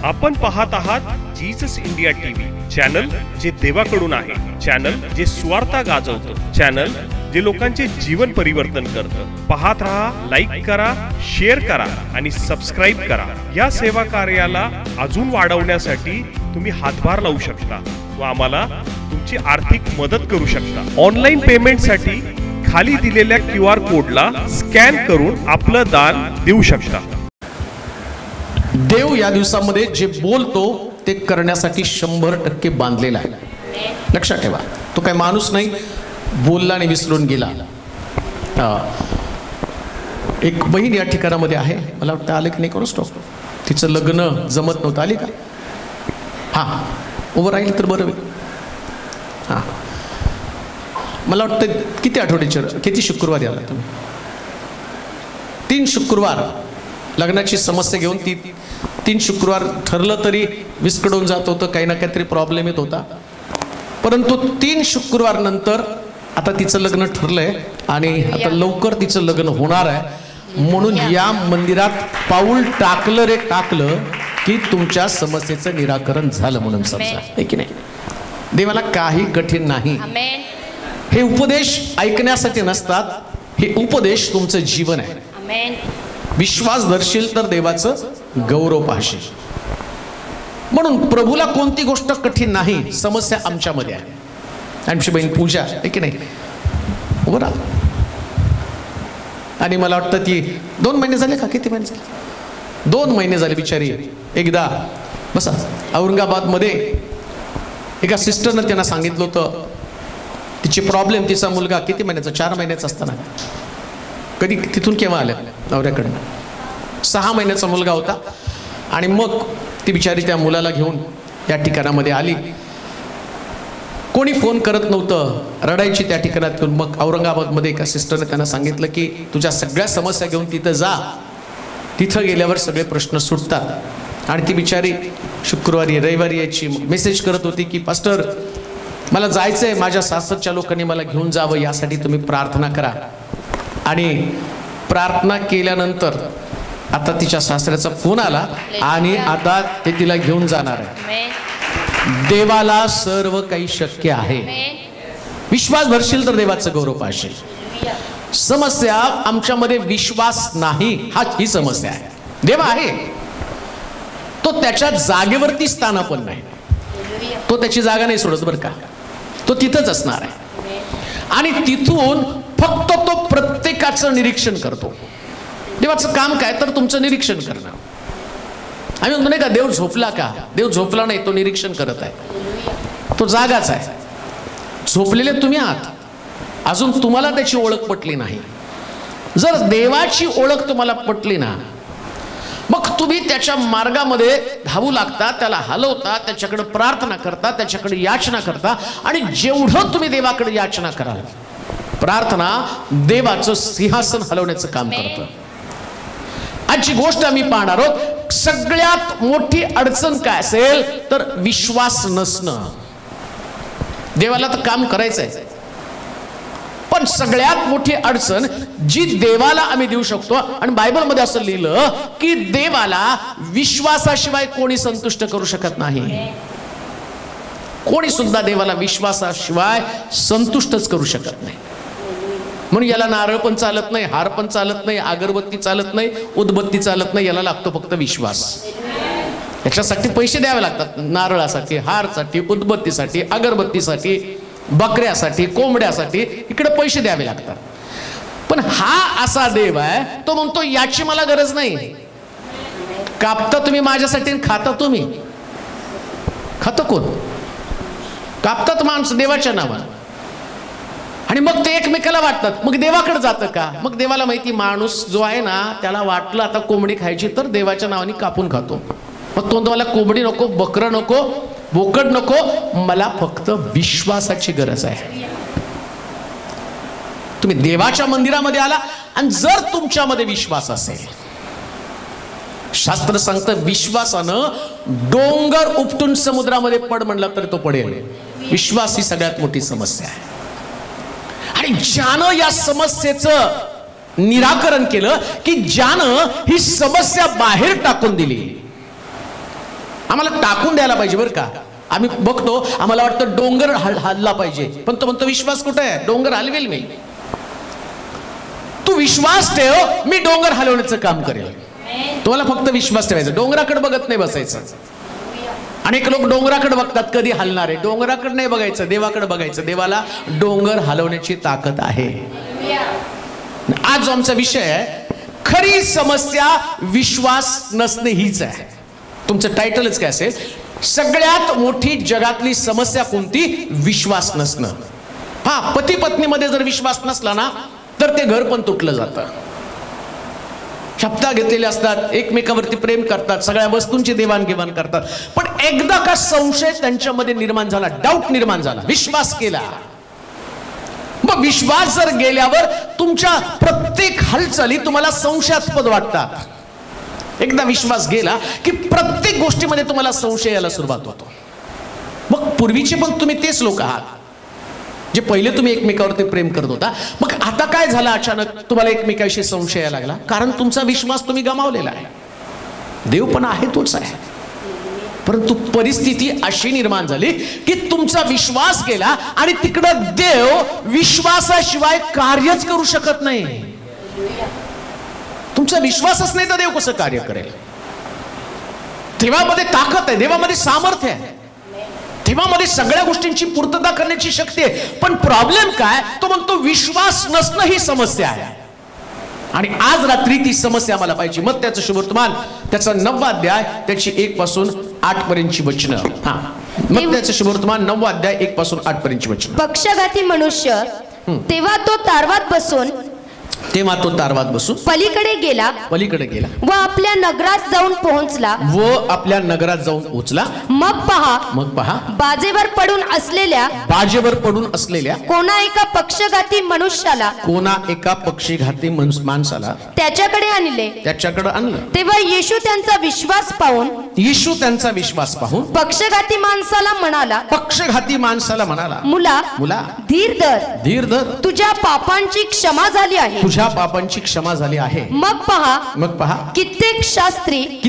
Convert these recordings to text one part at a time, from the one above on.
आपण पाहत आहात जीसस इंडिया टीव्ही, चॅनल जे देवाकडून आहे, चॅनल जे स्वार्थ गाजवतं, चॅनल जे लोकांचे जीवन परिवर्तन करतं। पाहत रहा, लाईक करा, शेअर करा आणि सबस्क्राईब करा। या सेवा कार्याला अजून वाढवण्यासाठी तुम्ही हातभार लावू शकता व आम्हाला तुमची आर्थिक मदत करू शकता। ऑनलाईन पेमेंटसाठी खाली दिलेल्या QR कोडला स्कॅन करून आपलं दान देऊ शकता। देव या दिवसामध्ये जे बोलतो ते करण्यासाठी 100% बांधलेला आहे। लक्षात ठेवा, तो काही माणूस नाही, बोलला आणि विसरून गेला। एक बहीण या ठिकाणामध्ये आहे, मला वाटतं आले की नाही करू स्टॉप, तिचं लग्न जमत नव्हतं, आली का? हां, उभं राहील तर बरं होईल। हां, मला वाटतं किती आठवड्याचे, किती शुक्रवारी आला तुम्ही? 3 शुक्रवार लग्नाची समस्या घेऊन ती 3 शुक्रवार ठरलं तरी विस्कडून जात होतं, काही ना काहीतरी प्रॉब्लेम येत होता। परंतु 3 शुक्रवार नंतर आता तिचं लग्न ठरलंय आणि आता लवकर तिचं लग्न होणार आहे। म्हणून या मंदिरात पाऊल टाकलं रे टाकलं की तुमच्या समस्येचं निराकरण झालं म्हणून समजा, आहे की नाही? देवाला काही कठीण नाही। हे उपदेश ऐकण्यासाठी नसतात, हे उपदेश तुमचं जीवन आहे। विश्वास धरशील तर देवाचं गौरव पाहशील। म्हणून प्रभूला कोणती गोष्ट कठीण नाही। समस्या आमच्यामध्ये आहे, आमची बहीण पूजा, आहे की नाही? बरं, आणि मला वाटतं ती 2 महिने झाले का, किती महिने झाले? 2 महिने झाले बिचारी। एकदा बसा, औरंगाबादमध्ये एका सिस्टरनं त्यांना सांगितलं होतं तिची प्रॉब्लेम, तिचा मुलगा किती महिन्याचा, 4 महिन्याचा असताना, कधी तिथून केव्हा आल्या नवऱ्याकडनं, 6 महिन्याचा मुलगा होता। आणि मग ती बिचारी त्या मुलाला घेऊन या ठिकाणामध्ये आली, कोणी फोन करत नव्हतं, रडायची त्या ठिकाणात घेऊन। मग औरंगाबादमध्ये एका सिस्टरने त्यांना सांगितलं की तुझ्या सगळ्या समस्या घेऊन तिथं जा, तिथं गेल्यावर सगळे प्रश्न सुटतात। आणि ती बिचारी शुक्रवारी रविवारी यायची, मेसेज करत होती की पास्टर मला जायचंय, माझ्या सासरच्या लोकांनी मला घेऊन जावं, यासाठी तुम्ही प्रार्थना करा। आणि प्रार्थना केल्यानंतर आता तिच्या सासऱ्याचा फोन आला आणि आता ते तिला घेऊन जाणार आहे। देवाला सर्व काही शक्य आहे। विश्वास धरशील तर देवाचं गौरव पाहशील। समस्या आमच्यामध्ये विश्वास नाही, ही समस्या आहे। देव आहे, तो त्याच्या जागेवरती स्थानापन्न नाही, तो त्याची जागा नाही सोडत बरं का, तो तिथंच असणार आहे। आणि तिथून फक्त तो प्रत्येकाचं निरीक्षण करतो। देवाचं काम काय तर तुमचं निरीक्षण करणं। आम्ही म्हणतो नाही का, देव झोपला का? देव झोपला नाही, तो निरीक्षण करत आहे, तो जागाच आहे। झोपलेले तुम्ही आहात, अजून तुम्हाला त्याची ओळख पटली नाही। जर देवाची ओळख तुम्हाला पटली ना, मग तुम्ही त्याच्या मार्गामध्ये धावू लागता, त्याला हलवता, त्याच्याकडे प्रार्थना करता, त्याच्याकडे याचना करता। आणि जेवढं तुम्ही देवाकडे याचना कराल, प्रार्थना देवाचं सिंहासन हलवण्याचं काम करतं। आजची गोष्ट आम्ही पाहणार आहोत, सगळ्यात मोठी अडचण काय असेल तर विश्वास नसणं। देवाला तर काम करायचंय, पण सगळ्यात मोठी अडचण जी देवाला आम्ही देऊ शकतो, आणि बायबलमध्ये असं लिहिलं की देवाला विश्वासाशिवाय कोणी संतुष्ट करू शकत नाही। कोणी सुद्धा देवाला विश्वासाशिवाय संतुष्टच करू शकत नाही। म्हणून याला नारळ पण चालत नाही, हार पण चालत नाही, अगरबत्ती चालत नाही, उदबत्ती चालत नाही, याला लागतो फक्त विश्वास। याच्यासाठी पैसे द्यावे लागतात, नारळासाठी, हारसाठी, उदबत्तीसाठी, अगरबत्तीसाठी, बकऱ्यासाठी, कोंबड्यासाठी इकडे पैसे द्यावे लागतात। पण हा असा देव आहे, तो म्हणतो याची मला गरज नाही। कापता तुम्ही माझ्यासाठी, खाता तुम्ही, खातं कोण? कापतात माणसं देवाच्या नावानं, आणि मग ते एकमेकाला वाटतात। मग देवाकडे जातं का? मग देवाला माहिती माणूस जो आहे ना, त्याला वाटलं आता कोंबडी खायची तर देवाच्या नावाने कापून खातो। मग तो मला कोंबडी नको, बकरं नको, बोकड नको, मला फक्त विश्वासाची गरज आहे। तुम्ही देवाच्या मंदिरामध्ये आला आणि जर तुमच्यामध्ये विश्वास असेल, शास्त्र सांगतं विश्वासानं डोंगर उपटून समुद्रामध्ये पड म्हणलं तर तो पडेल। विश्वास ही सगळ्यात मोठी समस्या आहे। आणि ज्यानं या समस्येचं निराकरण केलं, की ज्यानं ही समस्या बाहेर टाकून दिली, आम्हाला टाकून द्यायला पाहिजे बरं का. आम्ही बघतो, आम्हाला वाटतं डोंगर हलला पाहिजे, पण तो म्हणतो विश्वास कुठे आहे, डोंगर हलवेल मी. तू विश्वास ठेव, मी डोंगर हलवण्याचं काम करेल. तुम्हाला फक्त विश्वास ठेवायचा, डोंगराकडे बघत नाही बसायचं. अनेक लोक डोंगराकडे बघतात कधी हलणार आहे. डोंगराकडे नाही बघायचं, देवाकडे बघायचं. देवाला डोंगर हलवण्याची ताकद आहे. आज जो आमचा विषय आहे, खरी समस्या विश्वास नसणे हीच आहे. तुमचं टायटलच काय असेल, सगळ्यात मोठी जगातली समस्या कोणती, विश्वास नसणं. हा, पती पत्नीमध्ये जर विश्वास नसला ना तर ते घर पण तुटलं जातं. शब्द घेतलेले असतात, एकमेकावरती प्रेम करतात, सगळ्या वस्तूंची देवाणघेवाण करतात, पण एकदा का संशय त्यांच्यामध्ये निर्माण झाला, डाऊट निर्माण झाला, विश्वास केला, मग विश्वास जर गेल्यावर तुमच्या प्रत्येक हालचाली तुम्हाला संशयास्पद वाटतात. एकदा विश्वास गेला की प्रत्येक गोष्टीमध्ये तुम्हाला संशय यायला सुरुवात होतो. मग पूर्वीचे पण तुम्ही तेच लोक आहात जे पहिले तुम्ही एकमेकावरती प्रेम करत होता. मग आता काय झालं, अचानक तुम्हाला एकमेकाविषयी संशय यायला लागला? कारण तुमचा विश्वास तुम्ही गमावलेला आहे. देव पण आहे तोच आहे, परंतु परिस्थिती अशी निर्माण झाली की तुमचा विश्वास गेला आणि तिकडं देव विश्वासाशिवाय कार्यच करू शकत नाही. तुमचा विश्वासच नाही तर देव कसं कार्य करेल? देवामध्ये ताकद आहे, देवामध्ये सामर्थ्य आहे, देवामध्ये सगळ्या गोष्टींची पूर्तता करण्याची शक्ती आहे. पण प्रॉब्लेम काय, तो म्हणतो विश्वास नसणं ही समस्या आहे. आणि आज रात्री ती समस्या आम्हाला पाहिजे. मग त्याचं शुभवर्तमान, त्याचा 9वा अध्याय, त्याची 1 पासून 8 पर्यंतची वचनं. हा, मग त्याचं शुभवर्तमान 9वा अध्याय 1 पासून 8 पर्यंतची वचनं. पक्षघाती मनुष्य तेव्हा तो तारवात बसून पलीकडे गेला व आपल्या नगरात जाऊन पोहोचला मग पहा बाजेवर पडून असलेल्या कोणा एका पक्षघाती माणसाला त्याच्याकडे आणले. तेव्हा येशू त्यांचा विश्वास पाहून पक्षघाती माणसाला म्हणाला, मुला धीर धर, तुझ्या पापांची क्षमा झाली आहे. मग पहा कित्येक शास्त्री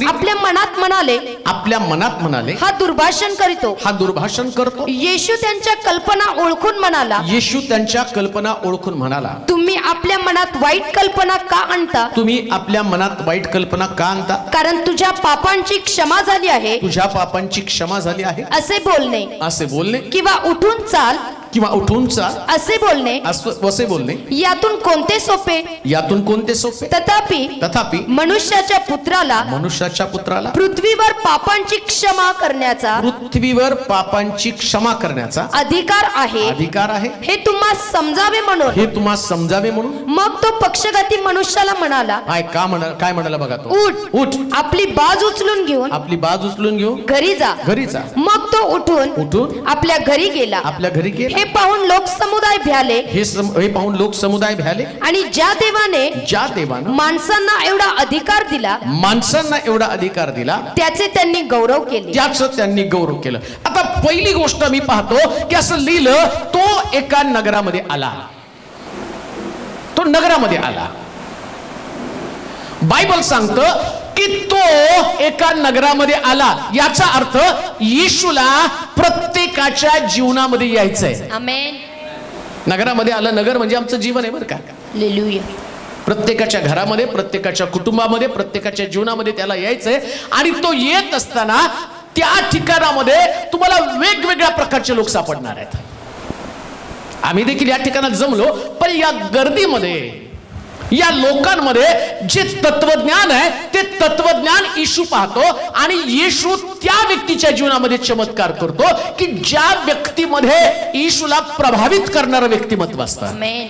आपल्या मनात म्हणाले, हा दुर्भाषण करतो. येशू त्यांच्या कल्पना ओळखून म्हणाला, तुम्ही आपल्या मनात वाईट कल्पना का आणता? कारण तुझ्या पापांची क्षमा झाली आहे. असे बोलणे किंवा उठून चाल असे बोलणे यातून कोणते सोपे? तथापि मनुष्याच्या पुत्राला पृथ्वीवर पापांची क्षमा करण्याचा अधिकार आहे. हे तुम्हा समजावे म्हणून मग तो पक्षघाती मनुष्याला म्हणाला, काय म्हणाला बघा तो, उठ, आपली बाज उचलून घेऊन घरी जा. मग तो उठून आपल्या घरी गेला. हे पाहून लोक समुदाय भ्याले. आणि ज्या देवाने माणसांना एवढा अधिकार दिला त्याचे त्यांनी गौरव केले. आता पहिली गोष्ट मी पाहतो की असं लिहिलं, तो एका नगरामध्ये आला. बायबल सांगतं की तो एका नगरामध्ये आला. याचा अर्थ येशूला प्रत्येकाच्या जीवनामध्ये यायचंय. आमेन. नगरामध्ये आलं. नगर म्हणजे आमचं जीवन आहे बरं का. हालेलुया. प्रत्येकाच्या घरामध्ये, प्रत्येकाच्या कुटुंबामध्ये, प्रत्येकाच्या जीवनामध्ये त्याला यायचंय. आणि तो येत असताना त्या ठिकाणामध्ये तुम्हाला वेगवेगळ्या प्रकारचे लोक सापडणार आहेत. आम्ही देखील या ठिकाणात जमलो, पण या गर्दीमध्ये, या लोकांमध्ये जे तत्वज्ञान आहे ते तत्वज्ञान येशू पाहतो. आणि येशू त्या व्यक्तीच्या जीवनामध्ये चमत्कार करतो की ज्या व्यक्तीमध्ये येशूला प्रभावित करणारं व्यक्तिमत्व असतं. आमेन.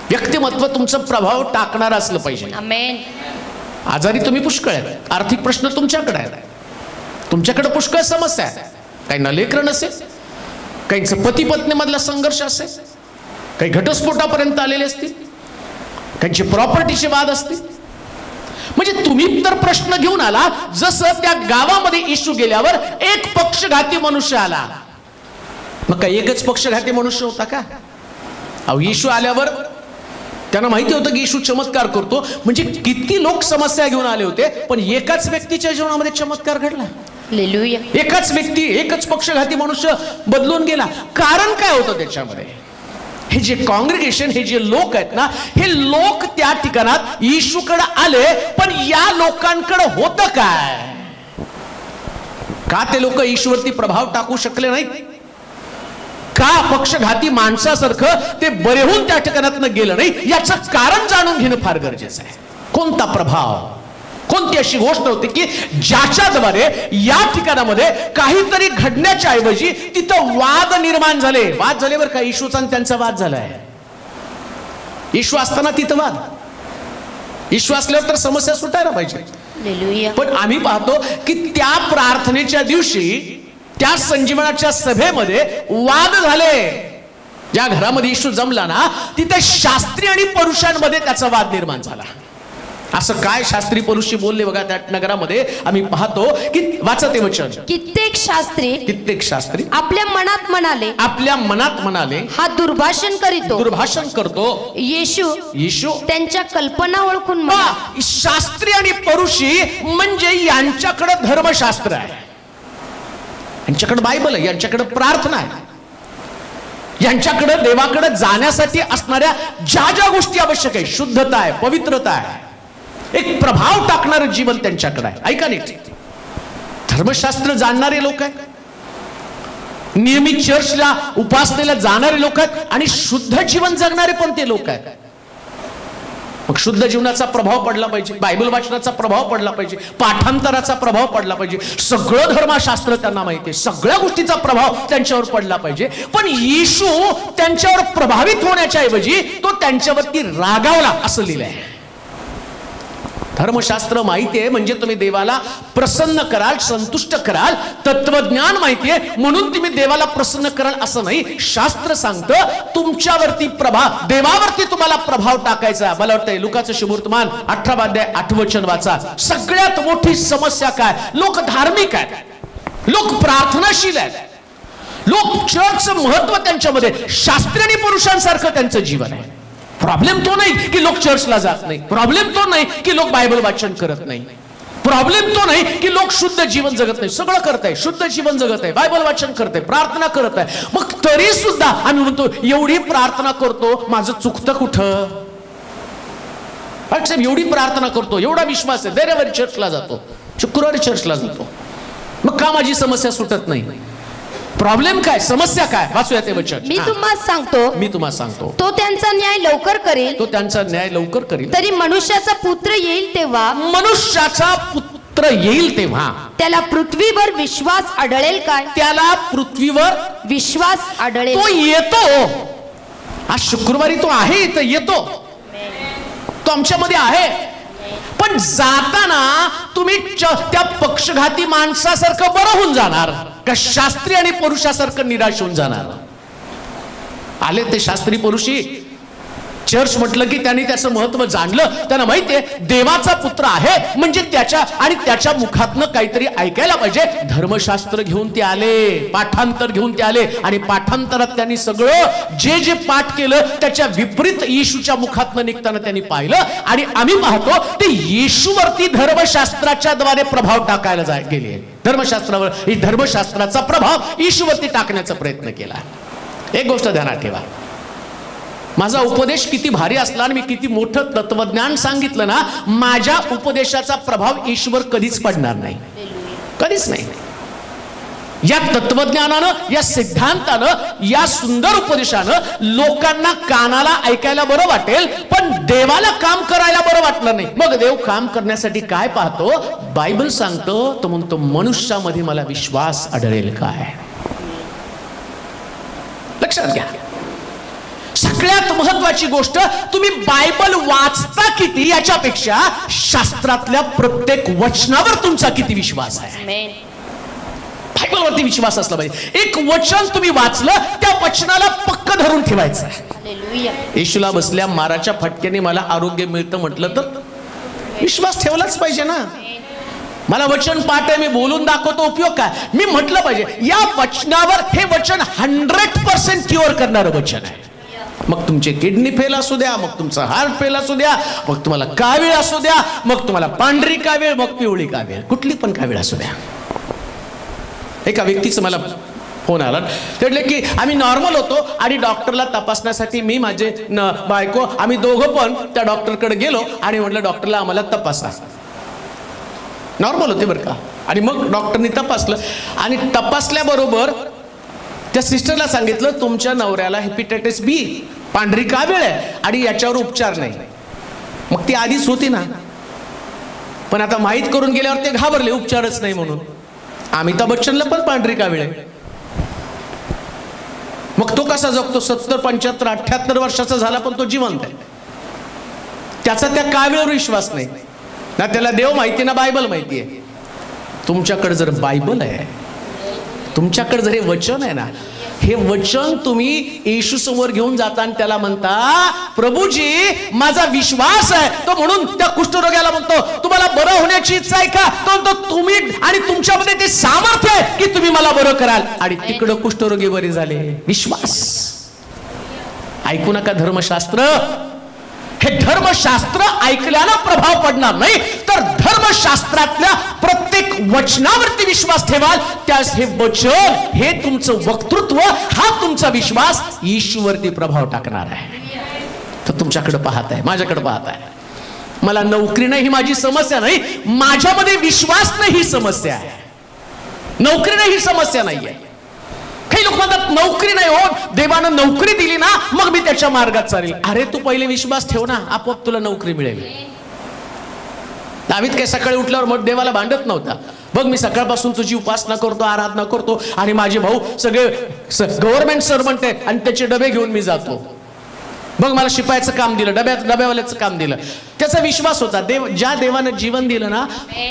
व्यक्तिमत्व तुमचं प्रभाव टाकणारं असलं पाहिजे. आमेन. आजारी तुम्ही पुष्कळ आहेत, आर्थिक प्रश्न तुमच्याकडे आहेत, तुमच्याकडे पुष्कळ समस्या आहेत. काहींना लेकरं नसेल, काहींचं पती पत्नी मधला संघर्ष असेल, काही घटस्फोटापर्यंत आलेले असतील, काहींचे प्रॉपर्टीचे वाद असतील. म्हणजे तुम्ही तर प्रश्न घेऊन आला. जसं त्या गावामध्ये येशू गेल्यावर एक पक्षघाती मनुष्य आला. मग काय एकच पक्षघाती मनुष्य होता का? येशू आल्यावर त्यांना माहिती होतं की येशू चमत्कार करतो. म्हणजे किती लोक समस्या घेऊन आले होते, पण एकाच व्यक्तीच्या जीवनामध्ये चमत्कार घडला. हालेलुया. एकच व्यक्ती, एकच पक्षघाती मनुष्य बदलून गेला. कारण काय होतं त्याच्यामध्ये? हे जे कॉंग्रिगेशन, हे जे लोक आहेत ना, हे लोक त्या ठिकाणात येशूकडे आले, पण या लोकांकडे होतं काय? का ते लोक येशूवरती प्रभाव टाकू शकले नाहीत? का पक्षघाती माणसासारखं ते बरे होऊन त्या ठिकाणातनं गेलं नाही? याचं कारण जाणून घेणं फार गरजेचं आहे. कोणता प्रभाव, कोणती अशी गोष्ट होती की ज्याच्याद्वारे या ठिकाणामध्ये काहीतरी घडण्याच्या ऐवजी तिथं वाद निर्माण झाले. वाद झाले बरं का, येशूचा आणि त्यांचा वाद झालाय. येशू असताना तिथं वाद, येशू असल्यावर तर समस्या सुटायला पाहिजे. पण आम्ही पाहतो की त्या प्रार्थनेच्या दिवशी, त्या संजीवनाच्या सभेमध्ये वाद झाले. ज्या घरामध्ये येशू जमला ना, तिथे शास्त्री आणि पुरुषांमध्ये त्याचा वाद निर्माण झाला. असं काय शास्त्री पुरुषी बोलले बघा त्या नगरामध्ये. आम्ही पाहतो की वाचा ते वचन. कित्येक शास्त्री आपल्या मनात म्हणाले, हा दुर्भाषण करतो. येशू त्यांच्या कल्पना ओळखून म्हणाला. शास्त्री आणि पुरुषी म्हणजे यांच्याकडे धर्मशास्त्र आहे, यांच्याकडे बायबल आहे, यांच्याकडे प्रार्थना आहे, यांच्याकडे देवाकडे जाण्यासाठी असणाऱ्या ज्या ज्या गोष्टी आवश्यक आहे, शुद्धता आहे, पवित्रता आहे, एक प्रभाव टाकणारं जीवन त्यांच्याकडे आहे. ऐका नीट, धर्मशास्त्र जाणणारे लोक आहेत, नियमित चर्चला उपासनेला जाणारे लोक आहेत, आणि शुद्ध जीवन जगणारे पण ते लोक आहेत. मग शुद्ध जीवनाचा प्रभाव पडला पाहिजे, बायबल वाचनाचा प्रभाव पडला पाहिजे, पाठांतराचा प्रभाव पडला पाहिजे, सगळं धर्मशास्त्र त्यांना माहिती आहे, सगळ्या गोष्टीचा प्रभाव त्यांच्यावर पडला पाहिजे. पण येशू त्यांच्यावर प्रभावित होण्याच्या ऐवजी तो त्यांच्यावरती रागावला असं लिहिलंय. धर्मशास्त्र माहिती आहे म्हणजे तुम्ही देवाला प्रसन्न कराल, संतुष्ट कराल. तत्वज्ञान माहिती आहे म्हणून तुम्ही देवाला प्रसन्न कराल असं नाही. शास्त्र सांगतं तुमच्यावरती प्रभाव, देवावरती तुम्हाला प्रभाव टाकायचा. मला वाटतंय लुकाचं शुभवर्तमान 18 अध्याय 8 वचन वाचा. सगळ्यात मोठी समस्या काय? लोक धार्मिक आहेत, लोक प्रार्थनाशील आहेत, लोक चर्चचं महत्व त्यांच्यामध्ये, शास्त्री आणि पुरुषांसारखं त्यांचं जीवन आहे. प्रॉब्लेम तो नाही की लोक चर्चला जात नाही, प्रॉब्लेम तो नाही की लोक बायबल वाचन करत नाही, प्रॉब्लेम तो नाही की लोक शुद्ध जीवन जगत नाही. सगळं करत आहे, शुद्ध जीवन जगत आहे, बायबल वाचन करत आहे, प्रार्थना करत आहे. मग तरी सुद्धा आम्ही म्हणतो एवढी प्रार्थना करतो, माझं चुकतं कुठं? एवढी प्रार्थना करतो, एवढा विश्वास आहे, दरवेळी चर्चला जातो, शुक्रवारी चर्चला जातो, मग का माझी समस्या सुटत नाही? प्रॉब्लेम काय, समस्या काय? वाचूया ते वचन. मी तुम्हाला सांगतो तो त्यांचा न्याय लवकर करेल, तरी मनुष्याचा पुत्र येईल तेव्हा त्याला पृथ्वीवर विश्वास आढळेल काय? तो येतो. आज शुक्रवारी तो आहे, इथं येतो, तो आमच्यामध्ये आहे. पण जाताना तुम्ही त्या पक्षघाती माणसासारखं बरं होऊन जाणार का शास्त्री आणि पुरुषासारखं निराश होऊन जाणार? आले ते शास्त्री पुरुषी, चर्च म्हटलं की त्यांनी त्याचं महत्व जाणलं. त्यांना माहितीये देवाचा पुत्र आहे म्हणजे त्याच्या मुखातनं काहीतरी ऐकायला पाहिजे. धर्मशास्त्र घेऊन ते आले, पाठांतर घेऊन ते आले, आणि पाठांतरात त्यांनी सगळं जे पाठ केलं त्याच्या विपरीत येशूच्या मुखातनं निघताना त्यांनी पाहिलं. आणि आम्ही पाहतो ते येशूवरती धर्मशास्त्राच्या द्वारे प्रभाव टाकायला गेले. धर्मशास्त्राचा प्रभाव येशूवरती टाकण्याचा प्रयत्न केला. एक गोष्ट ध्यानात ठेवा, माझा उपदेश किती भारी असला आणि मी किती मोठं तत्वज्ञान सांगितलं ना, माझ्या उपदेशाचा प्रभाव ईश्वर कधीच पडणार नाही, कधीच नाही. या तत्वज्ञानानं, या सिद्धांतानं, या सुंदर उपदेशानं लोकांना कानाला ऐकायला बरं वाटेल, पण देवाला काम करायला बरं वाटलं नाही. मग देव काम करण्यासाठी काय पाहतो? बायबल सांगतो, तो म्हणतो मनुष्यामध्ये मला विश्वास आढळेल काय? लक्षात घ्या, सगळ्यात महत्वाची गोष्ट, तुम्ही बायबल वाचता किती याच्यापेक्षा शास्त्रातल्या प्रत्येक वचनावर तुमचा किती विश्वास आहे. बायबलवरती विश्वास असला पाहिजे. एक वचन तुम्ही वाचलं, त्या वचनाला पक्क धरून ठेवायचं. येशूला बसल्या माराच्या फटक्याने मला आरोग्य मिळतं म्हटलं तर विश्वास ठेवलाच पाहिजे ना. मला वचन पाठ आहे, मी बोलून दाखवतो, उपयोग काय? मी म्हटलं पाहिजे या वचनावर, हे वचन 100% क्युअर करणारं वचन आहे. मग तुमचे किडनी फेल असू द्या, मग तुमचं हार्ट फेल असू द्या, मग तुम्हाला कावीळ असू द्या, मग तुम्हाला पांढरी कावीळ, मग पिवळी कावीळ, कुठली पण कावीळ असू द्या. एका व्यक्तीचं मला फोन आला, ते म्हटले की आम्ही नॉर्मल होतो आणि डॉक्टरला तपासण्यासाठी मी माझे बायको आम्ही दोघं पण त्या डॉक्टरकडे गेलो आणि म्हटलं डॉक्टरला आम्हाला तपासा. नॉर्मल होते बरं का. आणि मग डॉक्टरनी तपासलं आणि तपासल्याबरोबर त्या सिस्टरला सांगितलं तुमच्या नवऱ्याला हेपॅटायटिस बी, पांढरी कावीळ आहे आणि याच्यावर उपचार नाही. मग ती आधीच होती ना, पण आता माहीत करून गेल्यावर ते घाबरले उपचारच नाही म्हणून. अमिताभ बच्चनला पण पांढरी कावीळ आहे. मग तो कसा जगतो? 70, 75, 78 वर्षाचा झाला पण तो जिवंत आहे. त्याचा त्या कावीळवर विश्वास नाही ना. त्याला देव माहिती ना बायबल माहिती आहे. तुमच्याकडे जर बायबल आहे, तुमच्याकडे जर हे वचन आहे ना, हे वचन तुम्ही येशू समोर घेऊन जाता आणि त्याला म्हणता प्रभूजी माझा विश्वास आहे, तो म्हणून त्या कुष्ठरोग्याला म्हणतो तुम्हाला बरं होण्याची इच्छा आहे का? तो म्हणतो तुम्ही आणि तुमच्यामध्ये ते सामर्थ्य आहे की तुम्ही मला बरं कराल. आणि तिकडं कुष्ठरोगी बरे झाले. विश्वास. ऐकू नका धर्मशास्त्र. हे धर्मशास्त्र ऐकल्यानं प्रभाव पडणार नाही, तर धर्मशास्त्रातल्या प्रत्येक वचनावरती विश्वास ठेवाल. त्यास हे वचन, हे तुमचं वक्तृत्व, हा तुमचा विश्वास येशूवरती प्रभाव टाकणार आहे. तर तुमच्याकडे पाहत आहे, माझ्याकडे पाहत आहे. मला नोकरी नाही ही माझी समस्या नाही, माझ्यामध्ये विश्वास नाही ही समस्या आहे. नोकरी नाही ही समस्या नाही आहे. काही लोक म्हणतात नोकरी नाही होत, देवानं नोकरी दिली ना मग मी त्याच्या मार्गात चालेल. अरे तू पहिले विश्वास ठेव ना, आपोआप तुला नोकरी मिळेल. दावीद काय सकाळी उठल्यावर मग देवाला भांडत नव्हता. बघ मी सकाळपासून तुझी उपासना करतो, आराधना करतो आणि माझे भाऊ सगळे गव्हर्नमेंट सर्वंट आहेत आणि त्याचे डबे घेऊन मी जातो. बघ मला शिपायाचं काम दिलं, डब्यावाल्याचं काम दिलं. त्याचा विश्वास होता. देव, ज्या देवानं जीवन दिलं ना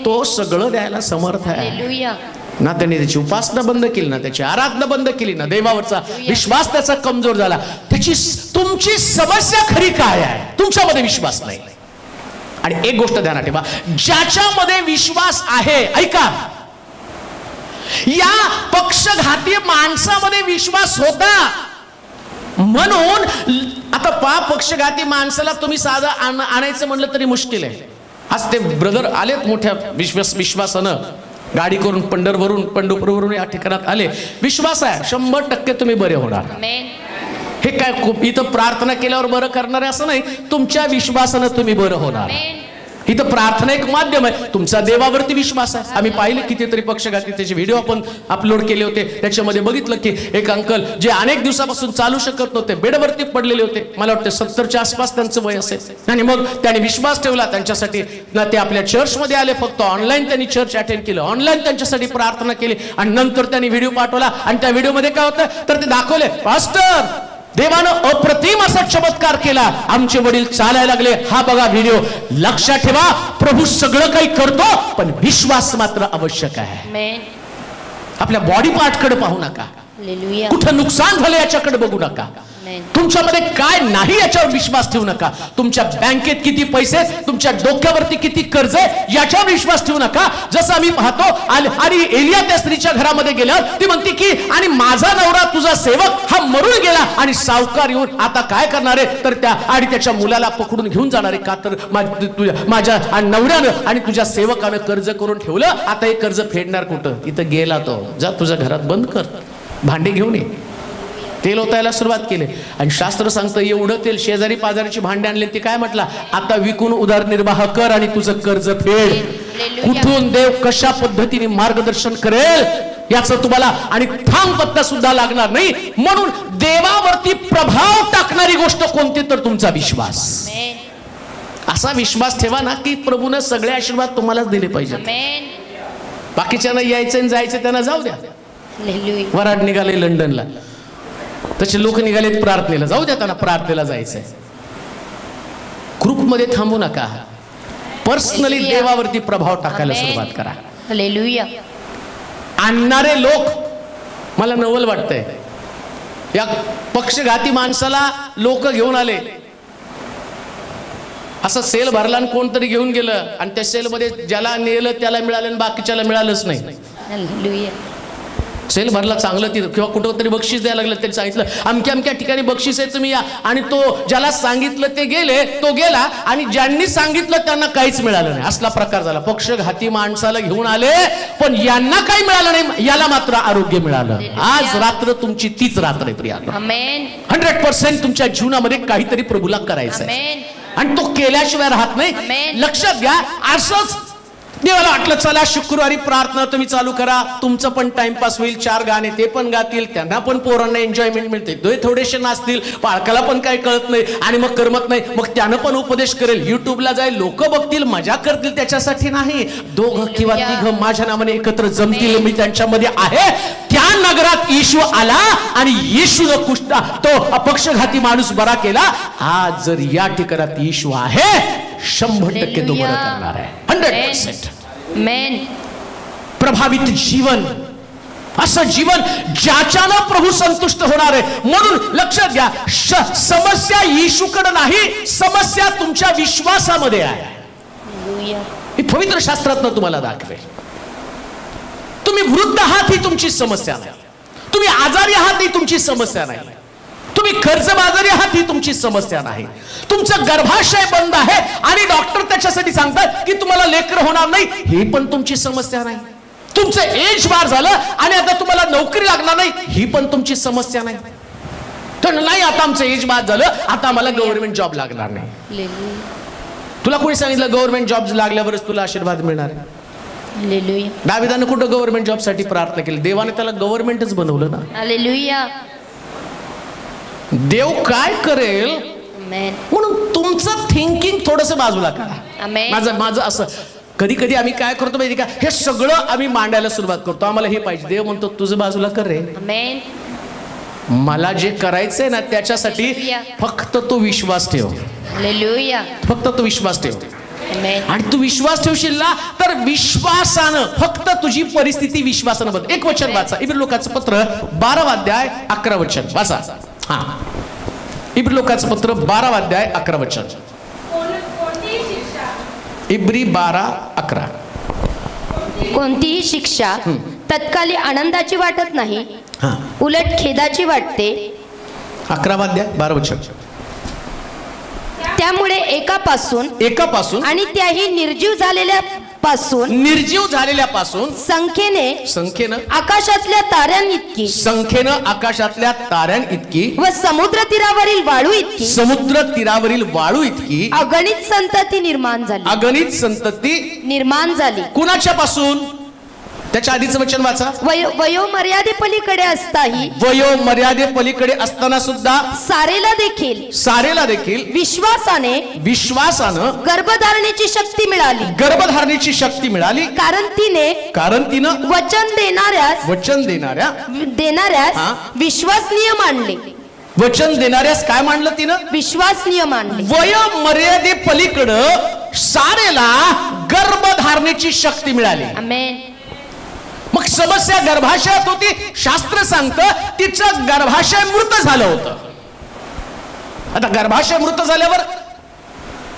तो सगळं द्यायला समर्थ आहे ना. त्याने त्याची उपासना बंद केली ना, त्याची आराधना बंद केली ना, देवावरचा विश्वास त्याचा कमजोर झाला. तुमची समस्या खरी काय आहे? तुमच्यामध्ये विश्वास नाही. आणि एक गोष्ट ध्यानात ठेवा, ज्याच्यामध्ये विश्वास आहे, ऐका, या पक्षघाती माणसामध्ये विश्वास होता म्हणून आता पक्षघाती माणसाला तुम्ही साधं आणायचं म्हणलं तरी मुश्किल आहे. आज ते ब्रदर आलेत मोठ्या विश्वासानं, गाडी करून पंढरपूरवरून या ठिकाणात आले. विश्वास आहे 100% तुम्ही बरे होणार. हे काय इथं प्रार्थना केल्यावर बरं करणार आहे असं नाही, तुमच्या विश्वासानं तुम्ही बरं होणार. इथं प्रार्थना एक माध्यम आहे, तुमचा देवावरती विश्वास आहे. आम्ही पाहिले कितीतरी पक्षघाती त्याचे व्हिडिओ आपण अपलोड केले होते. त्याच्यामध्ये बघितलं की एक अंकल जे अनेक दिवसापासून चालू शकत नव्हते, बेडवरती पडलेले होते. मला वाटतं 70च्या आसपास त्यांचं वय असेल. आणि मग त्यांनी विश्वास ठेवला त्यांच्यासाठी ना. ते आपल्या चर्चमध्ये आले, फक्त ऑनलाईन त्यांनी चर्च अटेंड केलं, ऑनलाईन त्यांच्यासाठी प्रार्थना केली आणि नंतर त्यांनी व्हिडिओ पाठवला. आणि त्या व्हिडिओमध्ये काय होतं तर ते दाखवले, पास्टर देवानं अप्रतिम असा चमत्कार केला, आमचे वडील चालायला लागले. हा बघा व्हिडिओ. लक्षात ठेवा, प्रभू सगळं काही करतो पण विश्वास मात्र आवश्यक आहे. आपल्या बॉडी पार्ट कडे पाहू नका, कुठं नुकसान झालं याच्याकडे बघू नका, तुमच्यामध्ये काय नाही याच्यावर विश्वास ठेवू नका. तुमच्या बँकेत किती पैसे, तुमच्या डोक्यावरती किती कर्ज आहे याच्यावर विश्वास ठेवू नका. जसं आम्ही पाहतो आणि एलिया त्या स्त्रीच्या घरामध्ये गेल्यावर ती म्हणते की आणि माझा नवरा तुझा सेवक हा मरून गेला आणि सावकार येऊन आता काय करणार आहे तर त्या आणि त्याच्या मुलाला पकडून घेऊन जाणार आहे. का तर माझ्या नवऱ्यानं आणि तुझ्या सेवकानं कर्ज करून ठेवलं, आता हे कर्ज फेडणार कुठं? इथं गेला तो, जा तुझ्या घरात बंद कर, भांडे घेऊन ये. तेल ओतायला सुरुवात केली आणि शास्त्र सांगतं एवढं तेल शेजारी पाजारीची भांडे आणले. ते काय म्हटलं, आता विकून उदरनिर्वाह कर आणि तुझं कर्ज फेड. कुठून देव कशा पद्धतीने मार्गदर्शन करेल याचं तुम्हाला आणि थांब पत्ता सुद्धा लागणार नाही. म्हणून देवावरती प्रभाव टाकणारी गोष्ट कोणती तर तुमचा विश्वास. असा विश्वास ठेवा ना की प्रभूने सगळे आशीर्वाद तुम्हालाच दिले पाहिजे. बाकीच्यांना यायचं आणि जायचं त्यांना जाऊ द्या. वराड निघाले लंडनला, तसे लोक निघालेत प्रार्थनेला, जाऊ द्या त्यांना प्रार्थनेला जायचंय. ग्रुपमध्ये थांबू नका, पर्सनली देवावरती प्रभाव टाकायला सुरुवात करा. हालेलुया. आणणारे लोक मला नवल वाटतंय. या पक्षघाती माणसाला लोक घेऊन आले, असं सेल भरला आणि कोणतरी घेऊन गेलं आणि त्या सेलमध्ये ज्याला नेलं त्याला मिळालं आणि बाकीच्याला मिळालंच नाही. सेल भरला चांगलं तिथं किंवा कुठं तरी बक्षीस द्यायला लागलं, त्यांनी सांगितलं अमक्या अमक्या ठिकाणी बक्षीस आहे तुम्ही या, आणि तो ज्याला सांगितलं ते गेले, तो गेला, आणि ज्यांनी सांगितलं त्यांना काहीच मिळालं नाही. असला प्रकार झाला. पक्षघाती माणसाला घेऊन आले पण यांना काही मिळालं नाही, याला मात्र आरोग्य मिळालं. आज रात्र तुमची तीच रात्र आहे प्रिया. 100% तुमच्या जीवनामध्ये काहीतरी प्रभूला करायचं आहे आणि तो केल्याशिवाय राहत नाही. लक्षात घ्या. असंच देवाला वाटलं चला शुक्रवारी प्रार्थना तुम्ही चालू करा, तुमचं पण टाइमपास होईल, 4 गाणे ते पण गातील, त्यांना पण पोरांना एन्जॉयमेंट मिळते, ते थोडेसे नाचतील, पाळकाला पण काही कळत नाही आणि मग करमत नाही, मग त्यानं पण उपदेश करेल, युट्यूबला जाईल, लोक बघतील, मजा करतील. त्याच्यासाठी नाही. 2 किंवा 3 माझ्या नावाने एकत्र जमतील, मी त्यांच्यामध्ये आहे. त्या नगरात येशू आला आणि येशूनं कुष्ठा तो अपक्षघाती माणूस बरा केला. आज जर या ठिकाणात येशू आहे 100% तो बरं करणार आहे. 100%. प्रभावित जीवन, असं जीवन ज्याच्यानं प्रभू संतुष्ट होणार आहे. म्हणून लक्षात घ्या, समस्या येशूकडे नाही, समस्या तुमच्या विश्वासामध्ये आहे. ही पवित्र शास्त्रातनं तुम्हाला दाखवेल. तुम्ही वृद्ध आहात ही तुमची समस्या नाही, तुम्ही आजारी आहात ही तुमची समस्या नाही, तुम्ही कर्जबाजारी आहात ही तुमची समस्या नाही, तुमचं गर्भाशय बंद आहे आणि डॉक्टर त्याच्यासाठी सांगतात की तुम्हाला लेकरं होणार नाही, ही पण तुमची समस्या नाही, तुमचं एज बार झालं आणि आता तुम्हाला नोकरी लागणार नाही, ही पण तुमची समस्या नाही. तर नाही आता आमचं एज बार झालं, आता आम्हाला गव्हर्नमेंट जॉब लागणार नाही. तुला कोणी सांगितलं गव्हर्नमेंट जॉब लागल्यावरच तुला आशीर्वाद मिळणार आहे? दाविदाने कुठं गव्हर्नमेंट जॉब साठी प्रार्थना केली? देवाने त्याला गव्हर्नमेंटच बनवलं ना. हालेलुया. देव काय करेल म्हणून तुमचं थिंकिंग थोडंसं बाजूला करा. माझं असं कधी कधी आम्ही काय करतो माहिती का, हे सगळं आम्ही मांडायला सुरुवात करतो, आम्हाला हे पाहिजे. देव म्हणतो तुझं बाजूला कर रे, मला जे करायचंय ना त्याच्यासाठी फक्त तू विश्वास ठेव. फक्त तू विश्वास ठेव. आणि तू विश्वास ठेवशील ना तर विश्वासानं फक्त तुझी परिस्थिती विश्वासानं बदल. एक वचन वाचा, इब्री लोकांचं पत्र 12 अध्याय 11 वचन वाचा. हा, इब्री लोकांचं पत्र 12 अध्याय 11 वचन. इब्री 12:11. कोणतीही शिक्षा तत्काली आनंदाची वाटत नाही, उलट खेदाची वाटते. 11 अध्याय 12 वचन. त्यामुळे एकापासून आणि त्याही निर्जीव झालेल्यापासून संख्येने आकाशातल्या ताऱ्यांइतकी व समुद्र तीरावरील वाळू इतकी अगणित संतती निर्माण झाली. कुणाच्या पासून? त्याच्या आधीचं वचन वाचा. वयोमर्यादे पलीकडे असताना सुद्धा सारेला देखील विश्वासानं गर्भधारणेची शक्ती मिळाली. कारण तिनं वचन देणाऱ्यास विश्वासनीय मानले. वचन देणाऱ्यास काय मानलं तिनं? विश्वासनीय मानले. वयोमर्यादे पलीकडं सारेला गर्भधारणेची शक्ती मिळाली. आमेन. मग समस्या गर्भाशयात होती. शास्त्र सांगतं तिचं गर्भाशय मृत झालं होतं. आता गर्भाशय मृत झाल्यावर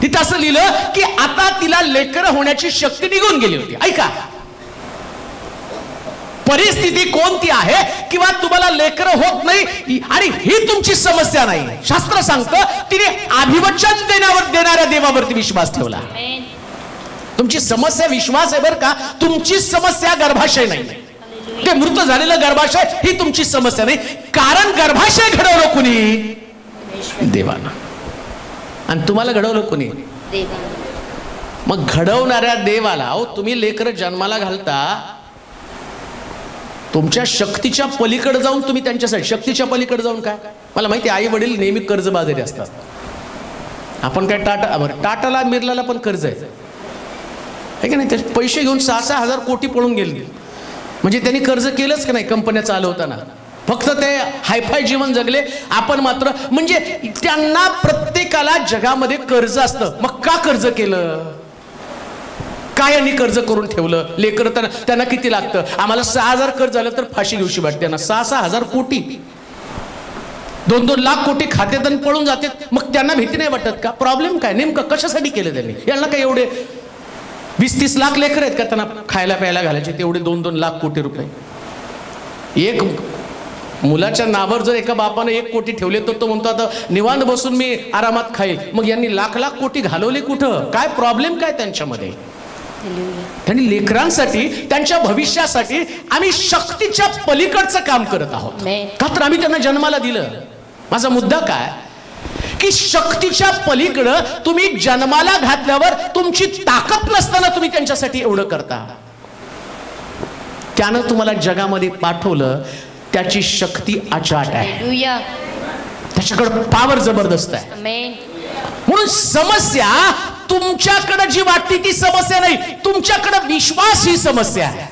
तिथं असं लिहिलं की आता तिला लेकर होण्याची शक्ती निघून गेली होती. ऐका, परिस्थिती कोणती आहे किंवा तुम्हाला लेकर होत नाही आणि ही तुमची समस्या नाही, शास्त्र सांगतं तिने अभिवचन देणाऱ्या देवावरती विश्वास ठेवला. तुमची समस्या विश्वास आहे बरं का, तुमची समस्या गर्भाशय नाही. ते मृत झालेलं गर्भाशय ही तुमची समस्या नाही, कारण गर्भाशय घडवलं कुणी? देवानं. आणि तुम्हाला घडवलं कुणी? मग घडवणाऱ्या देवाला तुम्ही लेकर जन्माला घालता, तुमच्या शक्तीच्या पलीकडे जाऊन तुम्ही त्यांच्यासाठी शक्तीच्या पलीकडे जाऊन काय? मला माहिती आई वडील नेहमी कर्जबाजारी असतात. आपण काय टाटाला मिरलाला पण कर्ज आहे की नाही? ते पैसे घेऊन 6-6 हजार कोटी पळून गेले. म्हणजे त्यांनी कर्ज केलंच का नाही? कंपन्या चालवताना फक्त ते हायफाय जीवन जगले. आपण मात्र म्हणजे त्यांना प्रत्येकाला जगामध्ये कर्ज असतं. मग का कर्ज केलं? काय यांनी कर्ज करून ठेवलं? लेकर त्यांना किती लागतं? आम्हाला 6,000 कर्ज झालं तर फाशी घेऊशी वाटते. त्यांना 6-6 हजार कोटी, 2-2 लाख कोटी खात्यातून पळून जाते. मग त्यांना भीती नाही वाटत का? प्रॉब्लेम काय? नेमकं कशासाठी केलं त्यांनी? यांना काय एवढे 20-30 लाख लेकर आहेत का त्यांना खायला प्यायला घालायचे? तेवढे 2-2 लाख कोटी रुपये. एक मुलाच्या नावावर जर एका बापाने 1 कोटी ठेवले तर तो म्हणतो आता निवांत बसून मी आरामात खाईल. मग यांनी लाख कोटी घालवले कुठं? काय प्रॉब्लेम काय त्यांच्यामध्ये? त्यांनी लेकरांसाठी, त्यांच्या भविष्यासाठी आम्ही शक्तीच्या पलीकडचं काम करत आहोत. का तर आम्ही त्यांना जन्माला दिलं. माझा मुद्दा काय की शक्तीच्या पलीकडं तुम्ही जन्माला घातल्यावर तुमची ताकद नसताना तुम्ही त्यांच्यासाठी एवढं करता. त्यानं तुम्हाला जगामध्ये पाठवलं, त्याची शक्ती अचाट आहे, त्याच्याकडे पॉवर जबरदस्त आहे. म्हणून समस्या तुमच्याकडे जी वाटते ती समस्या नाही, तुमच्याकडे विश्वास ही समस्या आहे.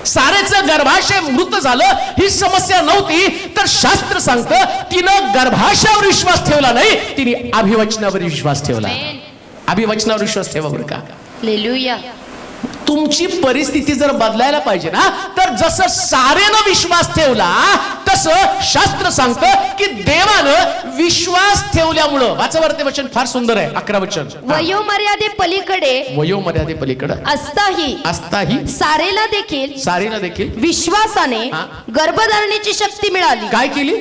सारेचं गर्भाशय मृत झालं ही समस्या नव्हती, तर शास्त्र सांगतं तिनं गर्भाशयावर विश्वास ठेवला नाही, तिने अभिवचनावर विश्वास ठेवला. अभिवचनावर विश्वास ठेवा बरं का. हालेलुया. तुमची परिस्थिती जर बदलायला पाहिजे ना, तर जसं सारेनं विश्वास ठेवला तसं शास्त्र सांगतं की देवानं विश्वास ठेवल्यामुळं. वाचावरते वचन फार सुंदर आहे, 11 वचन. वयोमर्यादे पलीकडे असताही सारेला देखील विश्वासाने गर्भधारणेची शक्ती मिळाली. काय केली?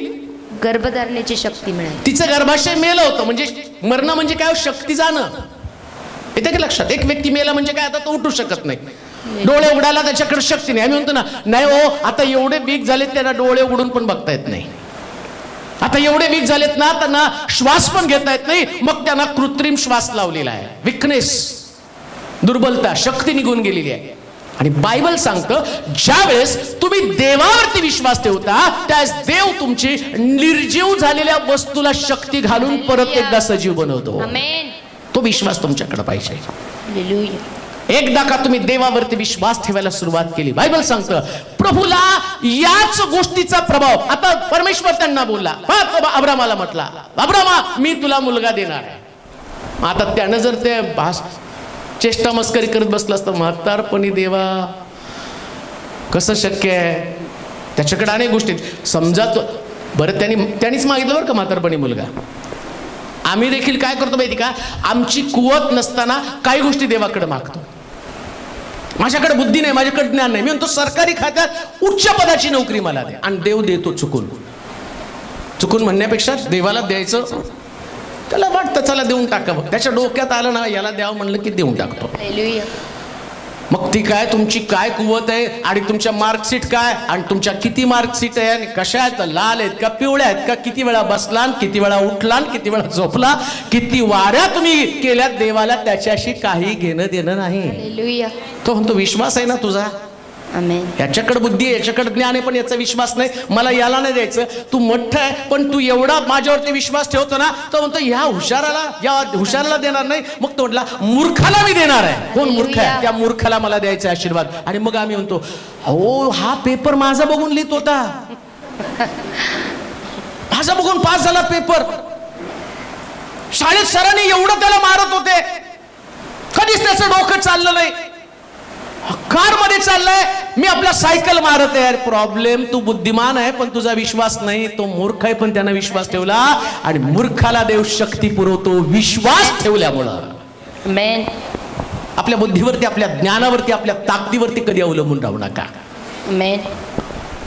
गर्भधारणेची शक्ती मिळाली. तिचं गर्भाशय मेलं होतं. म्हणजे मरणं म्हणजे काय? शक्ती जाणं. येते की लक्षात? एक व्यक्ती मेला म्हणजे काय? आता तो उठू शकत नाही, डोळे उघडायला त्याच्याकडे शक्ती नाही. आम्ही म्हणतो ना, नाही हो आता एवढे वीक झालेत त्यांना डोळे उघडून पण बघता येत नाही. आता एवढे वीक झालेत ना, त्यांना श्वास पण घेता येत नाही, मग त्यांना कृत्रिम श्वास लावलेला आहे. विकनेस, दुर्बलता, शक्ती निघून गेलेली आहे. आणि बायबल सांगतं ज्यावेळेस तुम्ही देवावरती विश्वास ठेवता त्यावेळेस देव तुमची निर्जीव झालेल्या वस्तूला शक्ती घालून परत एकदा सजीव बनवतो. तो विश्वास तुमच्याकडे पाहिजे. एकदा का तुम्ही देवावरती विश्वास ठेवायला सुरुवात केली, बायबल सांगतं प्रभूला याच गोष्टीचा प्रभाव. आता परमेश्वर त्यांना बोलला, अब्रामाला म्हटला, अब्रामा मी तुला मुलगा देणार आहे. आता त्यानं जर ते चेष्टा मस्करी करत बसला असतं, म्हातारपणी देवा कसं शक्य आहे? त्याच्याकडे अनेक गोष्टी. समजा तो बरं त्यांनीच मागितलं बरं का म्हातारपणी मुलगा. आम्ही देखील काय करतो माहिती का? आमची कुवत नसताना काही गोष्टी देवाकडे मागतो. माझ्याकडे बुद्धी नाही, माझ्याकडे ज्ञान नाही, मी म्हणतो सरकारी खात्यात उच्च पदाची नोकरी मला दे, आणि देव देतो चुकून म्हणण्यापेक्षा देवाला द्यायचं. त्याला वाटतं चला देऊन टाकावं, त्याच्या डोक्यात आलं ना याला द्यावं म्हणलं की देऊन टाकतो. मग ती काय तुमची काय कुवत आहे, आणि तुमच्या मार्कशीट काय, आणि तुमच्या किती मार्कशीट आहे, आणि कशा आहेत, लाल आहेत का पिवळ्या आहेत का, किती वेळा बसला, किती वेळा उठला, किती वेळा झोपला, किती वाऱ्या तुम्ही केल्या, देवाला त्याच्याशी काही घेणं देणं नाही. तो म्हणतो विश्वास आहे ना तुझा, याच्याकडे बुद्धी आहे, याच्याकडे ज्ञान आहे, पण याचा विश्वास नाही, मला याला नाही द्यायचं. तू मोठा आहे पण तू एवढा माझ्यावरती विश्वास ठेवतो ना, तो म्हणतो या हुशाराला देणार नाही. मग तो म्हटला मूर्खाला मी देणार आहे. कोण मूर्ख आहे? त्या मूर्खाला मला द्यायचा आशीर्वाद. आणि मग आम्ही म्हणतो हो हा पेपर माझा बघून लिहित होता, माझा बघून पास झाला पेपर. शाळेत सरांनी एवढं त्याला मारत होते, कधीच त्याचं डोकं चाललं नाही. कार मध्ये चाललाय, मी आपला सायकल मारत आहे. प्रॉब्लेम तू बुद्धिमान आहे पण तुझा विश्वास नाही. तो मूर्ख आहे पण त्यानं विश्वास ठेवला, आणि मूर्खाला देव शक्ती पुरवतो विश्वास ठेवल्यामुळं. आपल्या बुद्धीवरती, आपल्या ज्ञानावरती, आपल्या ताकदीवरती कधी अवलंबून राहू नका.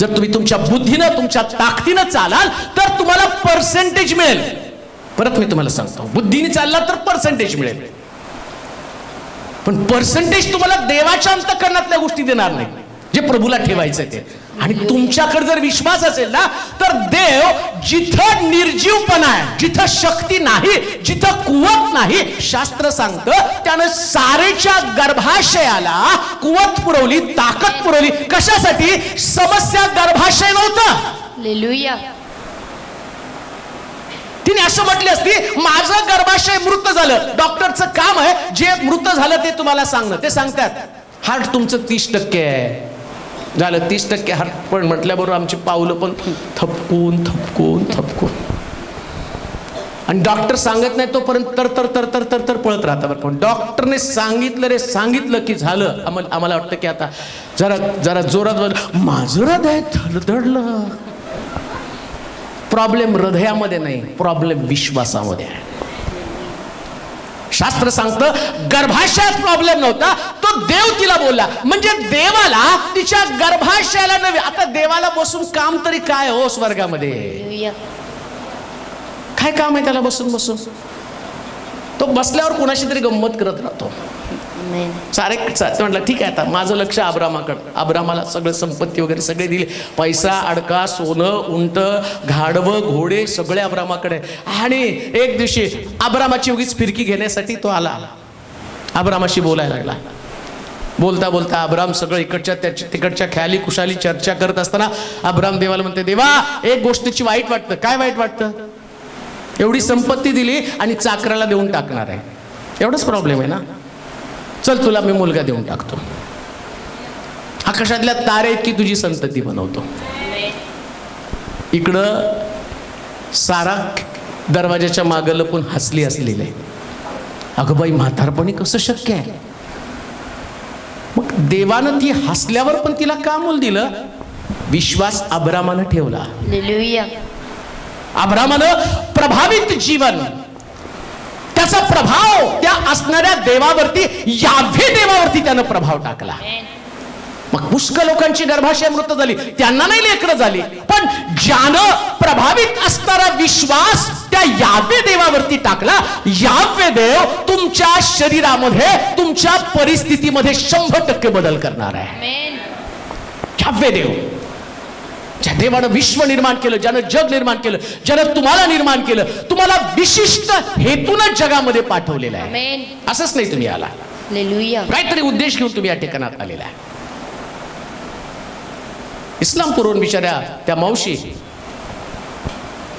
जर तुम्ही तुमच्या बुद्धीनं, तुमच्या ताकदीनं चालाल तर तुम्हाला पर्सेंटेज मिळेल. परत मी तुम्हाला सांगतो, बुद्धीने चालला तर पर्सेंटेज मिळेल, पण पर्सेंटेज तुम्हाला देवाच्या अंतःकरणातल्या गोष्टी देणार नाही, जे प्रभूला ठेवायचं ते. आणि तुमच्याकडे जर विश्वास असेल ना, तर देव जिथं निर्जीवपणा आहे, जिथं शक्ती नाही, जिथं कुवत नाही, शास्त्र सांगतं त्यानं सारेच्या गर्भाशयाला कुवत पुरवली, ताकद पुरवली. कशासाठी? समस्या गर्भाशय नव्हतं. हालेलुया. तिने असं म्हटली असती माझं गर्भाशय मृत झालं. डॉक्टरचं काम आहे जे मृत झालं ते तुम्हाला सांगणं. ते सांगतात हार्ट तुमचं 30% आहे, झालं 30% हार्ट. पण म्हटल्याबरोबर आमची पावलं पण थपकून आणि डॉक्टर सांगत नाही तोपर्यंत तर पळत राहता. बरं पण डॉक्टरने सांगितलं की झालं. आम्हाला वाटतं की आता जरा जोरात माझं हृदय धडधडलं. प्रॉब्लेम हृदयामध्ये नाही, प्रॉब्लेम विश्वासामध्ये आहे. शास्त्र सांगतं गर्भाशयात प्रॉब्लेम नव्हता, तो देव तिला बोलला. म्हणजे देवाला तिच्या गर्भाशयाला नव्हे, आता देवाला बसून काम तरी काय हो स्वर्गामध्ये, काय काम आहे त्याला बसून बसून? तो बसल्यावर कोणाशी तरी गंमत करत राहतो. सारे म्हटलं ठीक आहे, आता माझं लक्ष अब्रामाकडे. अब्रामाला सगळं संपत्ती वगैरे सगळे दिले, पैसा अडका सोनं उंट घाडवं घोडे सगळे अब्रामाकडे. आणि एक दिवशी अब्रामाची उगीच फिरकी घेण्यासाठी तो आला, अब्रामाशी बोलायला लागला. बोलता बोलता अब्राम सगळं इकडच्या तिकडच्या ख्याली कुशाली चर्चा करत असताना अब्राम देवाला म्हणते, देवा एक गोष्टीची वाईट वाटतं. काय वाईट वाटतं? एवढी संपत्ती दिली आणि चाकराला देऊन टाकणार आहे, एवढाच प्रॉब्लेम आहे ना. चल तुला मी मुलगा देऊन टाकतो, आकाशातल्या तारे इतकी तुझी संतती बनवतो. इकडं सारा दरवाजाच्या मागं लपून हसली असलेली आहे. अगं बाई, म्हातारपणी कसं शक्य आहे? मग देवानं ती हसल्यावर पण तिला का मूल दिलं? विश्वास अब्रामानं ठेवला. अब्रामानं प्रभावित जीवन, त्याचा प्रभाव त्या असणाऱ्या देवावरती, याव्हे देवावरती त्यानं प्रभाव टाकला. मग पुष्कळ लोकांची गर्भाशय मृत झाली, त्यांना नाही लेकरं झाली, पण ज्यानं प्रभावित असणारा विश्वास त्या याव्हे देवावरती टाकला, याव्हे देव तुमच्या शरीरामध्ये तुमच्या परिस्थितीमध्ये 100% बदल करणार आहे. याव्हे देव, ज्या देवानं विश्व निर्माण केलं, ज्यानं जग निर्माण केलं, ज्यानं तुम्हाला निर्माण केलं, तुम्हाला विशिष्ट हेतून जगामध्ये पाठवलेलं आहे. असंच नाही तुम्ही आला, काहीतरी उद्देश घेऊन तुम्ही या ठिकाणात आलेला आहे. इस्लामपूरवरून बिचाऱ्या त्या मावशी,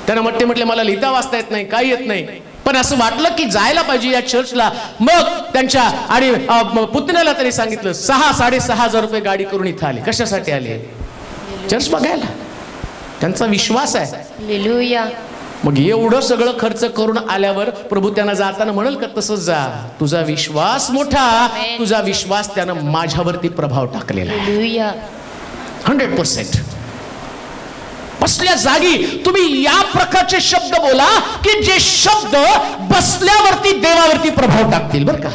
त्यांना म्हटले मला लिहिता वाचता येत नाही, काही येत नाही, पण असं वाटलं की जायला पाहिजे या चर्चला. मग त्यांच्या आणि पुतण्याला तरी सांगितलं, 6,500 रुपये गाडी करून इथं आले. कशासाठी आले? चर्च बघायला. त्यांचा विश्वास आहे. मग एवढं सगळं खर्च करून आल्यावर प्रभू त्यांना जाताना म्हणाल का, तसंच जा, तुझा विश्वास मोठा, तुझा विश्वास त्यानं माझ्यावरती प्रभाव टाकलेला आहे. 100%. बसल्या जागी तुम्ही या प्रकारचे शब्द बोला की जे शब्द बसल्यावरती देवावरती प्रभाव टाकतील. बरं का,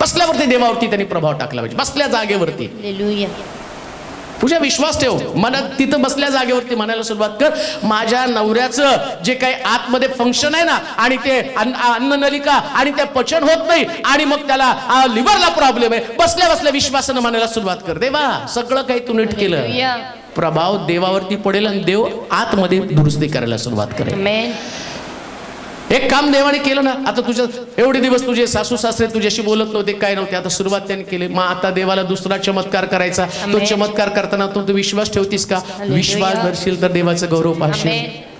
बसल्यावरती देवावरती त्यांनी प्रभाव टाकला पाहिजे, बसल्या जागेवरती. तुझ्या विश्वास ठेव. मनात तिथं बसल्या जागेवरती म्हणायला सुरुवात कर, माझ्या नवऱ्याचं जे काही आतमध्ये फंक्शन आहे ना, आणि ते अन्न नलिका आणि ते पचन होत नाही, आणि मग त्याला लिव्हरला प्रॉब्लेम आहे, बसल्या बसल्या विश्वासानं म्हणायला सुरुवात कर, देवा सगळं काही तू नीट केलं. प्रभाव देवावरती पडेल आणि देव आतमध्ये दुरुस्ती करायला सुरुवात करेल. एक काम देवाने केलं ना. आता तुझ्या एवढे दिवस तुझे सासू सासरे तुझ्याशी बोलत नव्हते, काय नव्हते, आता सुरुवात त्यांनी केली. मग आता देवाला दुसरा चमत्कार करायचा. तो चमत्कार करताना तू विश्वास ठेवतीस का? विश्वास धरशील तर देवाचा गौरव पाहशील.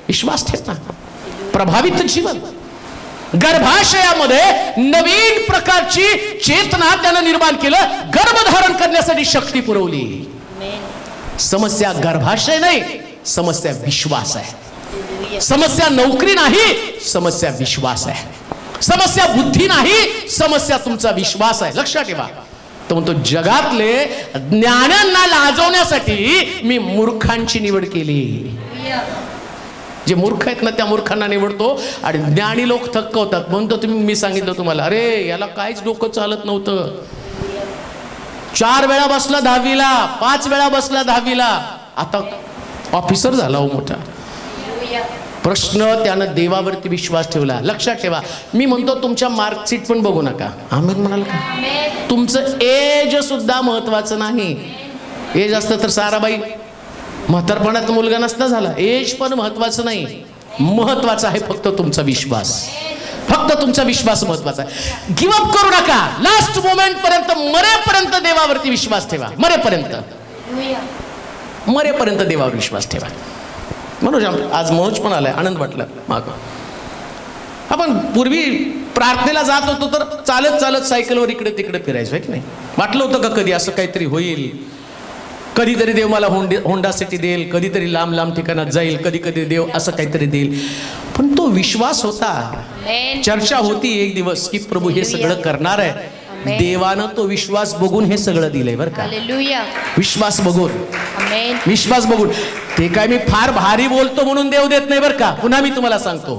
विश्वास ठेव ना. प्रभावित जीवन, गर्भाशयामध्ये नवीन प्रकारची चेतना त्यानं निर्माण केलं, गर्भधारण करण्यासाठी शक्ती पुरवली. समस्या गर्भाशय नाही, समस्या विश्वास आहे. समस्या नोकरी नाही, समस्या विश्वास आहे. समस्या बुद्धी नाही, समस्या तुमचा विश्वास आहे. लक्षात ठेवा. तो म्हणतो, जगातले ज्ञानांना लाजवण्यासाठी मी मूर्खांची निवड केली. जे मूर्ख आहेत ना, त्या मूर्खांना निवडतो, आणि ज्ञानी लोक थक्क होतात. म्हणतो तुम्ही, मी सांगितलं तुम्हाला, अरे याला काहीच डोकं चालत नव्हतं, 4 वेळा बसला 10वीला, 5 वेळा बसला 10वीला, आता ऑफिसर झाला हो मोठा. प्रश्न, त्यानं देवावरती विश्वास ठेवला. लक्षात ठेवा. मी म्हणतो तुमच्या मार्कशीट पण बघू नका. आम्ही म्हणाल का? तुमचं एज सुद्धा महत्वाचं नाही. एज असतं तर साराबाई म्हातारपणात मुलगा नसता झाला. एज पण महत्वाचं नाही, महत्वाचं आहे फक्त तुमचा विश्वास. फक्त तुमचा विश्वास महत्वाचा आहे. गिव्ह अप करू नका. लास्ट मोमेंट पर्यंत, मरेपर्यंत देवावरती विश्वास ठेवा. मरेपर्यंत देवावर विश्वास ठेवा. मनोज, आज मनोज पण आलाय, आनंद वाटला. माग आपण पूर्वी प्रार्थनेला जात होतो तर चालत चालत सायकलवर इकडे तिकडे फिरायचो, की नाही? वाटलं होतं का कधी असं काहीतरी होईल, कधीतरी देव मला होंडा सिटी देईल, कधीतरी लांब लांब ठिकाणात जाईल, कधी कधी देव असं काहीतरी देईल. पण तो विश्वास होता. चर्चा होती एक दिवस की प्रभू हे सगळं करणार आहे. देवानं तो विश्वास बघून हे सगळं दिलंय. बरं का, विश्वास बघून, विश्वास बघून. ते काय मी फार भारी बोलतो म्हणून देव देत नाही बरं का. पुन्हा मी तुम्हाला सांगतो,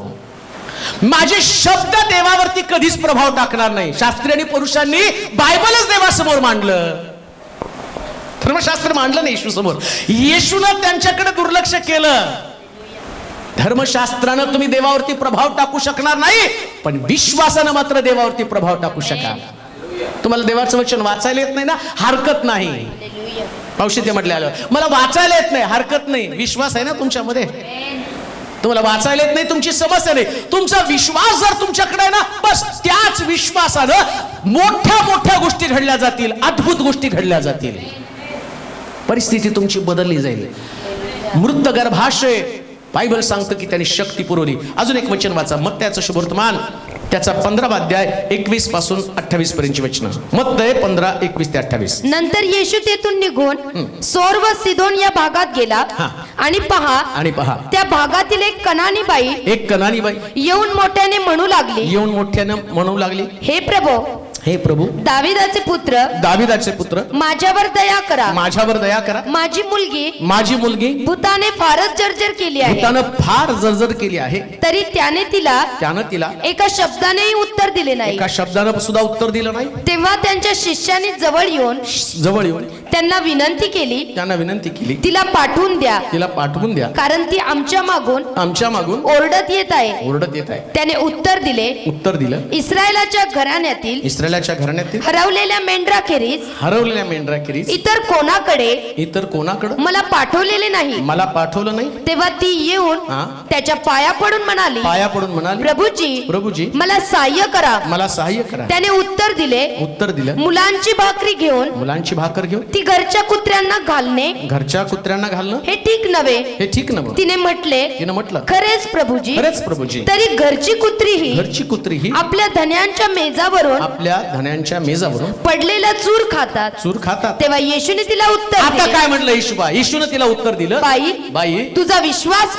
माझे शब्द देवावरती कधीच प्रभाव टाकणार नाही. शास्त्री आणि पुरुषांनी बायबलच देवासमोर मांडलं, धर्मशास्त्र मांडलं नाही येशू समोर. येशूनं त्यांच्याकडे दुर्लक्ष केलं. धर्मशास्त्रानं तुम्ही देवावरती प्रभाव टाकू शकणार नाही, पण विश्वासानं मात्र देवावरती प्रभाव टाकू शकाल. तुम्हाला देवाचं वचन वाचायला येत नाही ना, हरकत नाही. औषधी म्हटले आलं मला वाचायला येत नाही, हरकत नाही. विश्वास आहे ना तुमच्यामध्ये. तुम्हाला वाचायला येत नाही, तुमची समस्या नाही. तुमचा विश्वास जर तुमच्याकडे आहे ना, बस त्याच विश्वासानं मोठ्या मोठ्या गोष्टी घडल्या जातील, अद्भुत गोष्टी घडल्या जातील. परिस्थिती तुमची बदलली जाईल. मृत गर्भाशय बायबल सांगतं की त्यांनी शक्ती पुरवली. अजून एक वचन वाचा, मत्तयाचं शुभवर्तमान त्याचा 15वा अध्याय 21 पासून 28 पर्यंतची वचनं. मत्तय 15:21 ते 28. नंतर येशू तेथून निघून सोर व सिदोन या भागात गेला. आणि पहा त्या भागातील एक कनानी बाई येऊन मोठ्याने म्हणू लागली, हे प्रभू दाविदाचे पुत्र माझ्यावर दया करा. माझी मुलगी भूताने फारच जर्जर केली आहे. तरी त्याने तिला एका शब्दानेही उत्तर दिले नाही. सुद्धा उत्तर दिलं नाही. तेव्हा त्यांच्या शिष्याने जवळ येऊन त्यांना विनंती केली, तिला पाठवून द्या, कारण ती आमच्या मागून ओरडत येत आहे. त्याने उत्तर दिलं, इस्रायलाच्या घराण्यातील हरवलेल्या मेंढराखेरीज इतर कोणाकडे मला पाठवलेले नाही. तेव्हा ती येऊन त्याच्या पाया पडून म्हणाली, प्रभूजी मला सहाय्य करा. त्याने उत्तर दिले, मुलांची भाकरी घेऊन ती घरच्या कुत्र्यांना घालणे हे ठीक नव्हे. तिने म्हटलं, खरेच प्रभूजी, तरी घरची कुत्रीही आपल्या धन्यांच्या मेजावरून पडलेला चूर खातात. तेव्हा येशूने तिला उत्तर आता काय म्हटलं येशूने तिला उत्तर दिलं, बाई तुझा विश्वास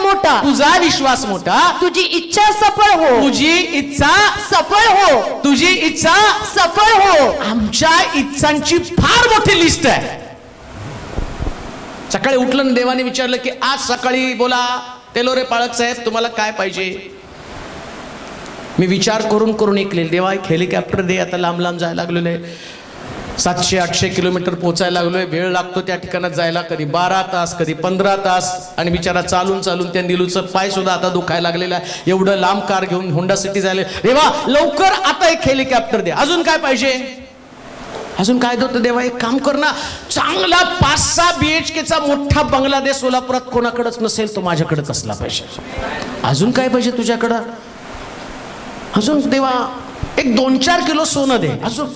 मोठा, तुझी इच्छा सफळ हो. आमच्या इच्छांची फार मोठी लिस्ट आहे. सकाळी उठलं देवाने विचारलं की आज सकाळी बोला तेलोरे पाळक साहेब तुम्हाला काय पाहिजे. मी विचार करून ऐकले, देवा एक हेलिकॉप्टर दे. आता लांब जायला लागलेलं आहे, 700-800 किलोमीटर पोचायला लागलोय. वेळ लागतो त्या ठिकाणात जायला, कधी 12 तास कधी 15 तास. आणि बिचारा चालून त्या निलूचं पाय सुद्धा आता दुखायला लागलेला आहे. एवढं लांब कार घेऊन होंडा सिटी जायला. देवा लवकर आता एक हेलिकॉप्टर दे. अजून काय पाहिजे, अजून काय देतो देवा. एक काम कर ना, चांगला 5-6 BHKचा मोठा बंगला दे. सोलापुरात कोणाकडेच नसेल, तो माझ्याकडेच असला पाहिजे. अजून काय पाहिजे तुझ्याकडं. अजून देवा एक 2-4 किलो सोनं दे. अजून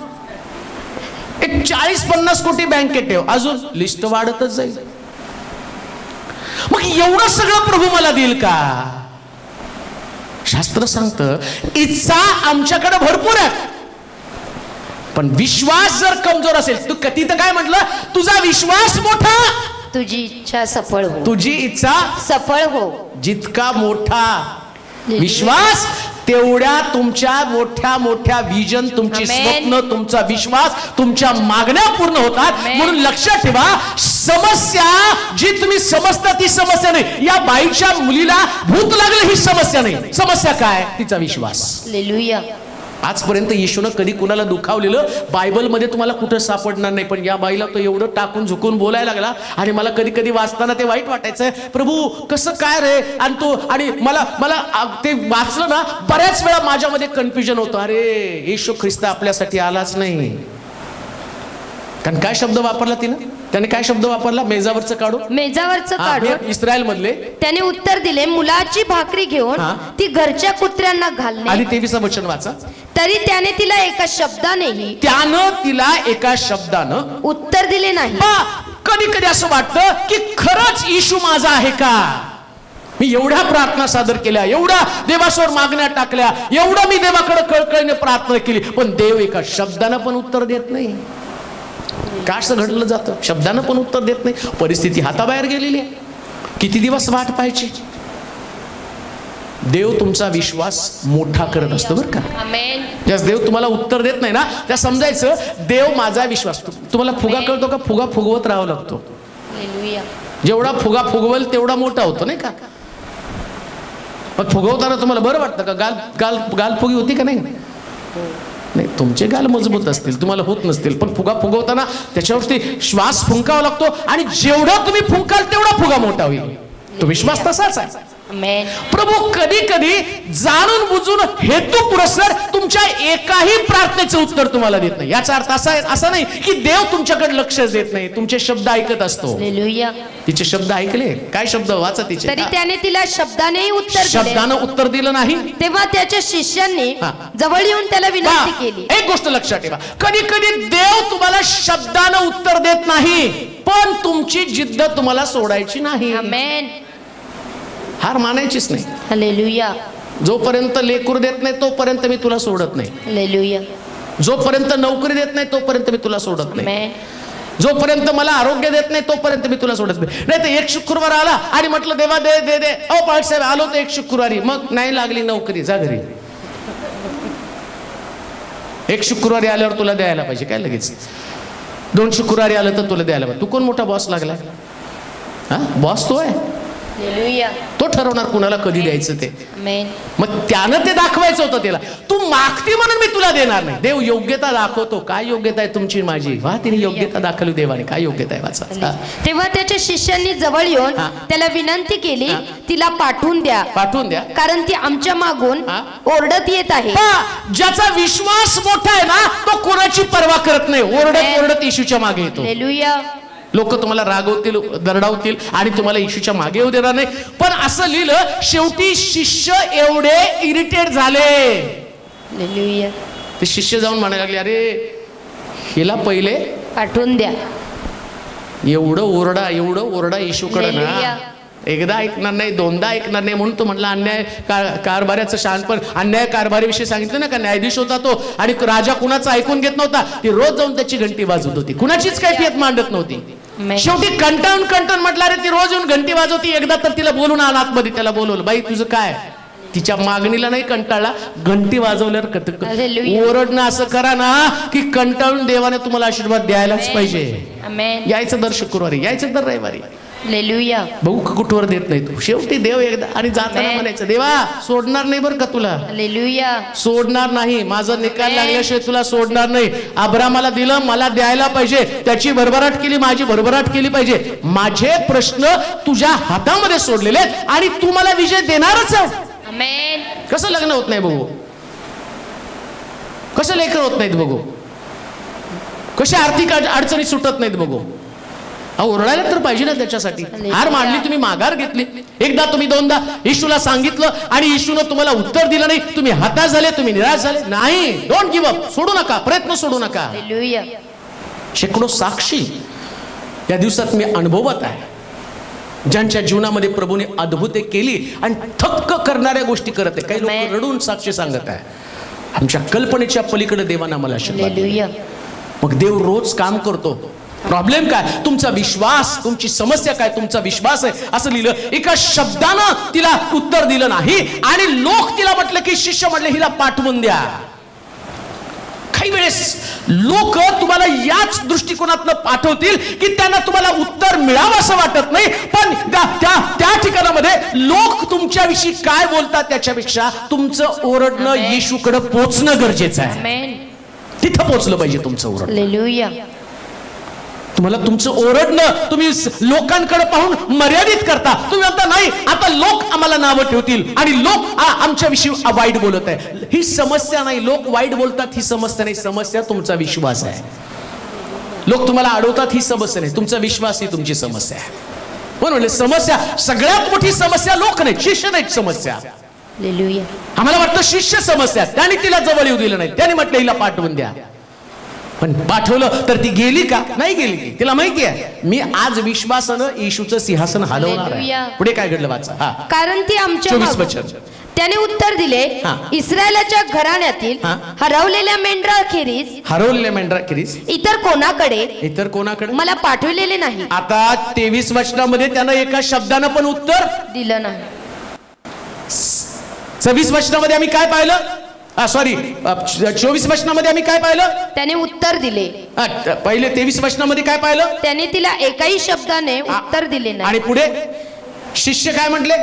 एक 40-50 कोटी बँकेत ठेव. अजून लिस्ट वाढतच जाईल. मग एवढं सगळं प्रभू मला देईल का. शास्त्र सांगतं इच्छा आमच्याकडे भरपूर आहे, पण विश्वास जर कमजोर असेल. तू तिथं काय म्हटलं, तुझा विश्वास मोठा, तुझी इच्छा सफळ हो. तुझी इच्छा सफळ हो. जितका मोठा विश्वास तेवढ्या तुमच्या मोठ्या विजन, तुमची स्वप्न, तुमचा विश्वास, तुमच्या मागण्या पूर्ण होतात. म्हणून लक्षात ठेवा, समस्या जी तुम्ही समजता ती समस्या नाही. या बाईच्या मुलीला भूत लागलं ही समस्या नाही. समस्या काय, तिचा विश्वास. हालेलुया. आजपर्यंत येशूनं कधी कुणाला दुखावलेलं बायबलमध्ये तुम्हाला कुठं सापडणार नाही. पण या बाईला तो एवढं टाकून झुकून बोलायला लागला. आणि मला कधी कधी वाचताना ते वाईट वाटायचं, प्रभू कसं काय रे. आणि तो आणि मला ते वाचलं ना, बऱ्याच वेळा माझ्यामध्ये कन्फ्युजन होतं. अरे येशू ख्रिस्त आपल्यासाठी आलाच नाही. कारण काय शब्द वापरला त्याने काय शब्द वापरला, मेजावरचं काढू. इस्रायल मधले. त्याने उत्तर दिले, मुलाची भाकरी घेऊन ती घरच्या कुत्र्यांना घालणे. आणि 23 वचन वाचा. तरी त्याने तिला एका शब्दानं उत्तर दिले नाही. कधी कधी असं वाटतं की खरंच येशू माझा आहे का. मी एवढ्या प्रार्थना सादर केल्या, एवढ्या देवासमोर मागण्या टाकल्या, एवढं मी देवाकडे कळकळीने प्रार्थना केली, पण देव एका शब्दानं पण उत्तर देत नाही. का असं घडलं जातं, शब्दानं पण उत्तर देत नाही. परिस्थिती हाताबाहेर गेलेली आहे. किती दिवस वाट पाहायची. देव तुमचा विश्वास मोठा करत असतो बरं का. ज्यास देव तुम्हाला उत्तर देत नाही ना, त्या समजायचं देव माझा विश्वास. तुम्हाला फुगा कळतो का, फुगा फुगवत राहावं लागतो. जेवढा फुगा फुगवेल तेवढा मोठा होतो नाही का. मग फुगवताना तुम्हाला बरं वाटतं का? गाल गाल गाल फुगी होती का नाही? नाही, तुमचे गाल मजबूत असतील, तुम्हाला होत नसतील, पण फुगा फुगवताना त्याच्यावरती श्वास फुंकावा लागतो आणि जेवढा तुम्ही फुंकाल तेवढा फुगा मोठा होईल. तो विश्वास तसाच आहे. प्रभू कधी कधी जाणून बुजून हेतू पुरस्सर तुमच्या एकाही प्रार्थनेचं उत्तर तुम्हाला देत नाही. याचा अर्थ असा नाही की देव तुमच्याकडे लक्ष देत नाही, तुमचे शब्द ऐकत असतो. तिचे शब्द ऐकले, काय शब्द वाचा तिचे. तरी त्याने तिला शब्दानं उत्तर दिलं नाही. तेव्हा त्याच्या शिष्यांनी जवळ येऊन त्याला विनंती केली. एक गोष्ट लक्षात ठेवा, कधी कधी देव तुम्हाला शब्दानं उत्तर देत नाही, पण तुमची जिद्द तुम्हाला सोडायची नाही. आमेन. हार मानायचीच नाही. हालेलुया. जोपर्यंत लेकूर देत नाही तोपर्यंत मी तुला सोडत नाही. हालेलुया. जोपर्यंत नोकरी देत नाही तोपर्यंत मी तुला सोडत नाही. जोपर्यंत मला आरोग्य देत नाही तोपर्यंत मी तुला सोडत नाही. नाही तर एक शुक्रवार आला आणि म्हटलं देवा दे दे दे, अहो पाळसाहेब आलो तर एक शुक्रवारी, मग नाही लागली नोकरी, जा घरी. एक शुक्रवारी आल्यावर तुला द्यायला पाहिजे काय लगेच? 2 शुक्रवारी आलं तर तुला द्यायला पाहिजे. तू कोण मोठा बॉस लागला? हा, बॉस तो आहे. तो ठरवणार कुणाला कधी द्यायचं ते. मग त्यानं ते दाखवायचं होतं त्याला. तू मागती म्हणून मी तुला देणार नाही. देव योग्यता दाखवतो. काय योग्यता आहे तुमची माझी? वा, तिने योग्यता दाखवली देवाने. काय योग्यता आहे वाचा. तेव्हा त्याच्या शिष्यांनी जवळ येऊन त्याला विनंती केली, तिला पाठवून द्या, पाठवून द्या, कारण ती आमच्या मागून ओरडत येत आहे. ज्याचा विश्वास मोठा आहे ना, तो कोणाची पर्वा करत नाही, ओरडत ओरडत येशूच्या मागे येतो. हालेलुया. लोक तुम्हाला रागवतील, दरडावतील आणि तुम्हाला येशूच्या मागे येऊ देणार नाही. पण असं लिहिलं, शेवटी शिष्य एवढे इरिटेट झाले. ते शिष्य जाऊन म्हणायला लागले, अरे हिला पहिले पाठवून द्या. एवढं ओरडा येशूकडे ना, एकदा ऐकणार नाही, दोनदा ऐकणार नाही, म्हणून तो म्हणला अन्याय कारभाराचं शहाणपण. अन्याय कारभारीविषयी सांगितलं ना का, न्यायाधीश होता तो आणि राजा कुणाचं ऐकून घेत नव्हता. ती रोज जाऊन त्याची घंटी वाजवत होती, कुणाचीच काही फियत मांडत नव्हती. शेवटी कंटाळून म्हटलं, अरे ती रोज येऊन घंटी वाजवती, एकदा तर तिला बोलून आला आतमध्ये. त्याला बोलवलं, बाई तुझं काय? तिच्या मागणीला नाही कंटाळला, घंटी वाजवल्यावर ओरडणं असं करा ना की कंटाळून देवाने तुम्हाला आशीर्वाद द्यायलाच पाहिजे. यायचं दर शुक्रवारी, यायचं दर रविवारी. हालेलुया. बहू कुठवर देत नाही तू. शेवटी देव एकदा आणि जाताना म्हणायचं, देवा सोडणार नाही बरं का तुला. हालेलुया. सोडणार नाही, माझा निकाल लागल्याशिवाय तुला सोडणार नाही. अब्रामाला दिलं, मला द्यायला पाहिजे. त्याची भरभराट केली, माझी भरभराट केली पाहिजे. माझे प्रश्न तुझ्या हातामध्ये सोडलेले आहेत आणि तू मला विजय देणारच आहे. आमेन. कसं लग्न होत नाही बघू, कसं लेकर होत नाहीत बघू, कशा आर्थिक अडचणी सुटत नाहीत बघू. ओरडायला तर पाहिजे ना त्याच्यासाठी. हार मांडली तुम्ही, माघार घेतली. एकदा तुम्ही दोनदा येशूला सांगितलं आणि येशूनं तुम्हाला उत्तर दिलं नाही, तुम्ही हताश झाले, तुम्ही निराश झाले. नाही, डोंट गिव्ह अप. सोडू नका, प्रयत्न सोडू नका. हालेलुया. शेकडो साक्षी या दिवसात मी अनुभवत आहे, ज्यांच्या जीवनामध्ये प्रभूने अद्भुते केली आणि थक्क करणाऱ्या गोष्टी करत आहे. काही लोक रडून साक्षी सांगत आहे, आमच्या कल्पनेच्या पलीकडे देवानं आम्हाला आशीर्वाद दिला. मग देव रोज काम करतो. प्रॉब्लेम काय? तुमचा विश्वास. तुमची समस्या काय? तुमचा विश्वास आहे. असं लिहिलं, एका शब्दानं तिला उत्तर दिलं नाही आणि लोक तिला म्हटलं की शिष्य म्हटले हिला पाठवून द्या. काही वेळेस लोक तुम्हाला याच दृष्टिकोनातनं पाठवतील की त्यांना तुम्हाला उत्तर मिळावं असं वाटत नाही, पण त्या ठिकाणामध्ये लोक तुमच्याविषयी काय बोलतात त्याच्यापेक्षा तुमचं ओरडणं येशूकडे पोहोचणं गरजेचं आहे. तिथं पोहोचलं पाहिजे तुमचं ओरडणं. हालेलुया. तुम्हाला तुमचं ओरडणं तुम्ही लोकांकडे पाहून मर्यादित करता. तुम्ही म्हणता नाही, आता लोक आम्हाला नावं ठेवतील आणि लोक आमच्याविषयी वाईट बोलत आहे. ही समस्या नाही, लोक वाईट बोलतात ही समस्या नाही, समस्या तुमचा विश्वास आहे. लोक तुम्हाला अडवतात ही समस्या नाही, तुमचा विश्वास ही तुमची समस्या आहे. म्हणून समस्या, सगळ्यात मोठी समस्या लोक नाही, शिष्य नाहीत समस्या. हालेलुया. आम्हाला वाटतं शिष्य समस्या, त्यांनी तिला जवळ येऊ दिलं नाही, त्यांनी म्हटलं हिला पाठवून द्या. पण पाठवलं तर ती गेली का? नाही गेली. तिला माहिती आहे मी आज विश्वासानं येशूचं सिंहासन हलवणार आहे. पुढे काय घडलं वाचा. कारण ती आमच्या 24 वचन. त्याने उत्तर दिले, इस्रायलाच्या घराण्यातील हरवलेल्या मेंढराखेरीज इतर कोणाकडे मला पाठवलेले नाही. आता 23 वचनामध्ये त्यानं एका शब्दानं पण उत्तर दिलं नाही. 26 वचनामध्ये आम्ही काय पाहिलं? 24 वचनामध्ये आम्ही काय पाहिलं? त्याने उत्तर दिले. पहिले 23 वचनामध्ये काय पाहिलं? त्याने तिला एकाही शब्दाने उत्तर दिले नाही. आणि पुढे शिष्य काय म्हटले?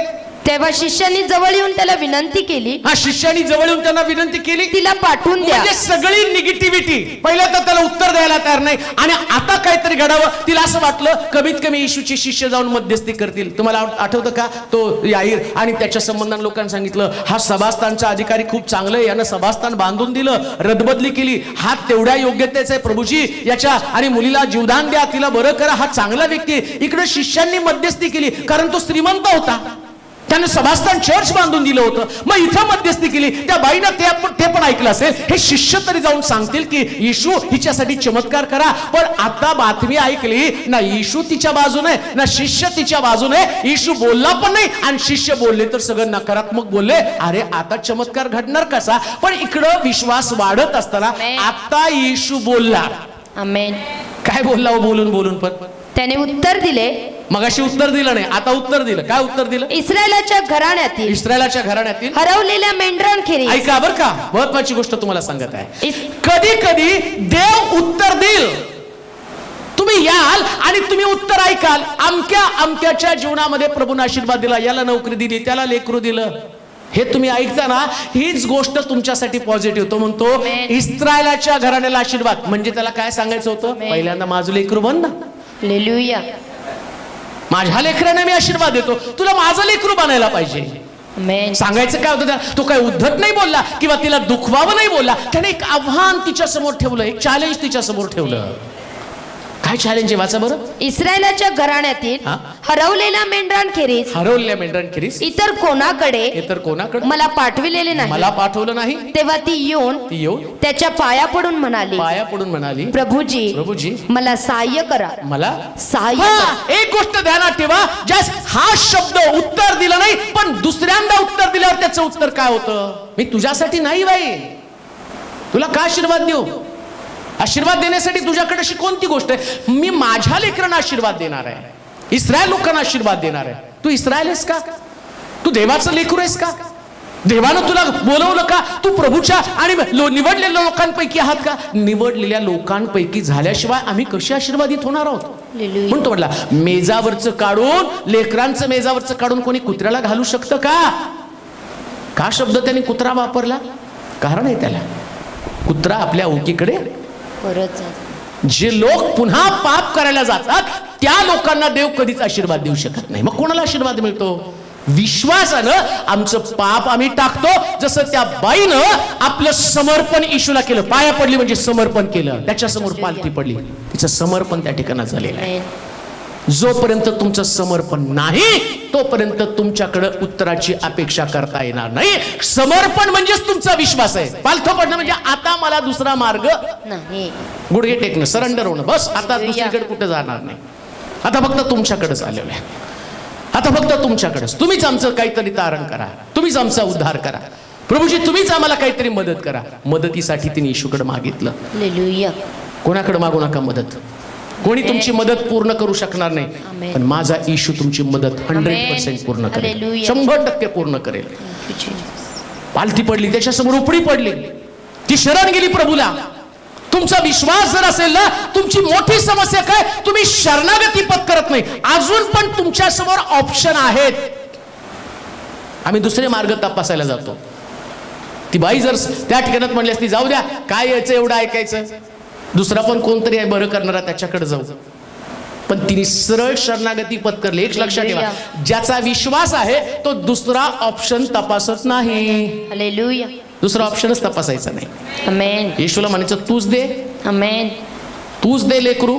तेव्हा शिष्यांनी जवळ येऊन त्याला विनंती केली. हा, शिष्यांनी जवळ येऊन त्यांना विनंती केली, तिला पाठवून द्या. म्हणजे सगळी निगेटिव्हिटी. पहिला तर त्याला उत्तर द्यायला तयार नाही, आणि आता काहीतरी घडावं. तिला असं वाटलं कमीत कमी येशूचे शिष्य जाऊन मध्यस्थी करतील. तुम्हाला आठवतं का तो याईर आणि त्याच्या संबंधाने लोकांनी सांगितलं, हा सभास्थानचा अधिकारी खूप चांगलं आहे, यानं सभास्थान बांधून दिलं, रदबदली केली, हा तेवढ्या योग्यतेचा आहे, प्रभूजी याच्या आणि मुलीला जीवदान द्या, तिला बरं करा, हा चांगला व्यक्ती आहे. इकडे शिष्यांनी मध्यस्थी केली, कारण तो श्रीमंत होता, त्याने सभास्थान चर्च बांधून दिलं होतं. मग इथं मध्यस्थी केली. त्या बाईनं ते पण ऐकलं असेल, हे शिष्य तरी जाऊन सांगतील की येशू हिच्यासाठी चमत्कार करा. पण आता बातमी ऐकली ना, येशू तिच्या बाजूने ना शिष्य तिच्या बाजूने. येशू बोलला पण नाही आणि शिष्य बोलले तर सगळं नकारात्मक बोलले. अरे आता चमत्कार घडणार कसा? पण इकडं विश्वास वाढत असताना आता येशू बोलला. आमेन. काय बोलला हो? बोलून बोलून पण त्याने उत्तर दिले. मगाशी उत्तर दिलं नाही, आता उत्तर दिलं. काय उत्तर दिलं? इस्रायलाच्या घराण्यातील हरवलेल्या मेंढरांखेरीज. ऐका बरं का, महत्वाची गोष्ट तुम्हाला सांगत आहे. कधी कधी देव उत्तर देईल, तुम्ही याल आणि तुम्ही उत्तर ऐकाल. अमक्याच्या जीवनामध्ये प्रभूने आशीर्वाद दिला, याला नोकरी दिली, त्याला लेकरू दिलं, हे तुम्ही ऐकता ना, हीच गोष्ट तुमच्यासाठी पॉझिटिव्ह. तो म्हणतो इस्रायलाच्या घराण्याला आशीर्वाद, म्हणजे त्याला काय सांगायचं होतं? पहिल्यांदा माझं लेकरू बन ना. हालेलुया. माझ्या लेकराने मी आशीर्वाद देतो, तुला माझं लेकरू बनायला पाहिजे. सांगायचं काय होतं? तो काय उद्धट नाही बोलला किंवा तिला दुखवावं नाही बोलला. त्याने एक आव्हान तिच्या समोर ठेवलं, एक चॅलेंज तिच्या समोर ठेवलं. काय चॅलेंज आहे? वाचा बरं. इस्रायलाच्या घराण्यातील हरवलेल्या मेंढरांखेरीज इतर कोणाकडे मला पाठविलेले नाही. मला पाठवलं नाही. तेव्हा ती येऊन त्याच्या पाया पडून म्हणाली, प्रभूजी मला सहाय्य करा. एक गोष्ट ध्यानात ठेवा, ज्यास हा शब्द उत्तर दिलं नाही, पण दुसऱ्यांदा उत्तर दिल्यावर त्याचं उत्तर काय होतं? मी तुझ्यासाठी नाही बाई, तुला काय आशीर्वाद देऊ? आशीर्वाद देण्यासाठी तुझ्याकडे अशी कोणती गोष्ट आहे? मी माझ्या लेकरांना आशीर्वाद देणार आहे, इस्रायल लोकांना आशीर्वाद देणार आहे. तू इस्रायल आहेस का? तू देवाचं लेकरू आहेस का? देवानं तुला बोलवलं का? तू प्रभूच्या आणि निवडलेल्या लोकांपैकी आहात का? निवडलेल्या लोकांपैकी झाल्याशिवाय आम्ही कशी आशीर्वादित होणार आहोत? म्हणतो म्हटला, मेजावरचं काढून, लेकरांचं मेजावरचं काढून कोणी कुत्र्याला घालू शकतं का? का शब्द त्यांनी कुत्रा वापरला? कारण आहे त्याला, कुत्रा आपल्या ओळखीकडे. जे लोक पुन्हा पाप करायला जातात त्या लोकांना देव कधीच आशीर्वाद देऊ शकत नाही. मग कोणाला आशीर्वाद मिळतो? विश्वासानं आमचं पाप आम्ही टाकतो. जसं त्या बाईनं आपलं समर्पण येशूला केलं, पाया पडली म्हणजे समर्पण केलं, त्याच्या समोर पालथी पडली, तिचं समर्पण त्या ठिकाणी झालेलं आहे. जोपर्यंत तुमचं समर्पण नाही तोपर्यंत तुमच्याकडे उत्तराची अपेक्षा करता येणार नाही. समर्पण म्हणजेच तुमचा विश्वास आहे. पालथं पडणं म्हणजे आता मला दुसरा मार्ग नाही, गुडघे टेकणं, सरेंडर होणं, बस आता दुसरीकडे कुठे जाणार नाही, आता फक्त तुमच्याकडेच आलेलं आहे, आता फक्त तुमच्याकडेच. तुम्हीच आमचं काहीतरी तारण करा, तुम्हीच आमचा उद्धार करा, प्रभूजी तुम्हीच आम्हाला काहीतरी मदत करा. मदतीसाठी तिने येशूकडे मागितलं. कोणाकडे मागू नका मदत, कोणी तुमची मदत पूर्ण करू शकणार नाही, पण माझा येशू तुमची मदत 100% पूर्ण करेल, 100% पूर्ण करेल. पालथी पडली, त्याच्यासमोर उपडी पडली, ती शरण गेली प्रभूला. तुमचा विश्वास जर असेल ना, तुमची मोठी समस्या काय? तुम्ही शरणागती पत्करत नाही. अजून पण तुमच्या समोर ऑप्शन आहेत. आम्ही दुसरे मार्ग तपासायला जातो. ती बाई जर त्या ठिकाणात म्हणली असती, जाऊ द्या, काय यायचं एवढं ऐकायचं, दुसरा पण कोणतरी आहे बरं करणारा, त्याच्याकडे जाऊ. पण तिने सरळ शरणागती पत्करली. एक लक्षात ठेवा, ज्याचा विश्वास आहे तो दुसरा ऑप्शन तपासत नाही. हालेलुया. दुसरा ऑप्शनच तपासायचा नाही. आमेन. येशूला म्हणायचं, तूच दे. आमेन. तूच दे लेकरू,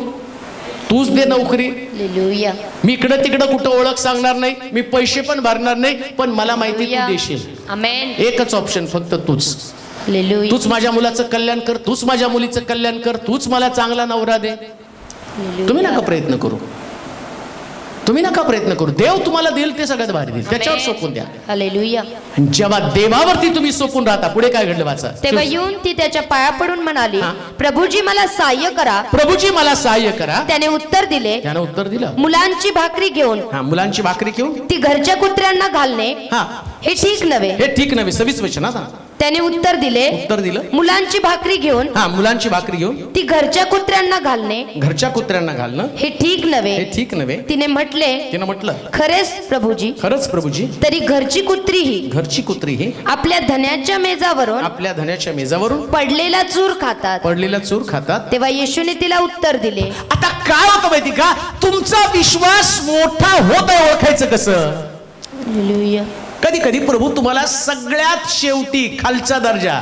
तूच दे नोकरी. हालेलुया. मी इकडं तिकडं कुठं ओळख सांगणार नाही, मी पैसे पण भरणार नाही, पण मला माहिती तू देशील. आमेन. एकच ऑप्शन, फक्त तूच. हालेलुया. तूच माझ्या मुलाचं कल्याण कर, तूच माझ्या मुलीचं कल्याण कर, तूच मला चांगला नवरा दे. तुम्ही नका प्रयत्न करू, तुम्ही नका प्रयत्न करू. देव तुम्हाला देईल ते सगळ्यात भारी देईल, त्याच्यावर सोपून द्या. हालेलुया. जेव्हा देवावरती तुम्ही सोपून राहता, पुढे काय घडलं वाचा. तेव्हा येऊन ती त्याच्या पाया पडून म्हणाली, प्रभूजी मला सहाय्य करा. प्रभूजी मला सहाय्य करा. त्याने उत्तर दिले, त्याने उत्तर दिलं, मुलांची भाकरी घेऊन. मुलांची भाकरी घेऊन ती घरच्या कुत्र्यांना घालणे हे ठीक नव्हे. हे ठीक नव्हे. 26 वचन. त्याने उत्तर दिलं मुलांची भाकरी घेऊन मुलांची भाकरी घेऊन ती घरच्या कुत्र्यांना घालणं हे ठीक नव्हे तिने म्हटलं खरंच प्रभूजी तरी घरची कुत्री ही आपल्या धन्याच्या मेजावरून पडलेला चूर खातात तेव्हा येशूने तिला उत्तर दिले. आता काय होतं माहिती का, तुमचा विश्वास मोठा होत आहे ओळखायचं कसं. कधी कधी प्रभू तुम्हाला सगळ्यात शेवटी खालचा दर्जा,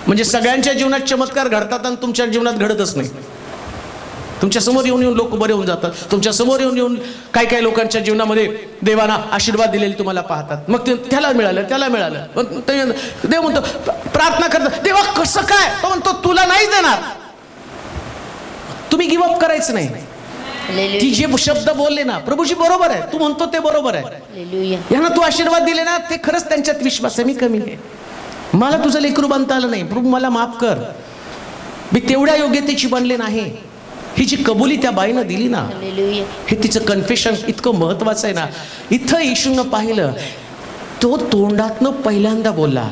म्हणजे सगळ्यांच्या जीवनात चमत्कार घडतात आणि तुमच्या जीवनात घडतच नाही. तुमच्या समोर येऊन लोक बरे होऊन जातात, तुमच्या समोर येऊन काही लोकांच्या जीवनामध्ये देवाना आशीर्वाद दिलेले तुम्हाला पाहतात. मग त्याला मिळालं देव म्हणतो, प्रार्थना करतात देवा कसं काय, तो म्हणतो तुला नाही देणार. तुम्ही गिव्ह अप करायचं नाही. ती जे शब्द बोलले ना प्रभूजी बरोबर आहे, तू म्हणतो ते बरोबर आहे, यांना तू आशीर्वाद दिले ना ते खरंच त्यांच्यात विश्वास आहे. मी कमी आहे, मला तुझं लेकरू बांधता आलं नाही, प्रभू मला माफ कर, मी तेवढ्या योग्यतेची बनले नाही. ही जी कबुली त्या बाईनं दिली ना, हे तिचं कन्फेशन इतकं महत्वाचं आहे ना. इथं येशूनं पाहिलं, तो तोंडातनं पहिल्यांदा बोलला,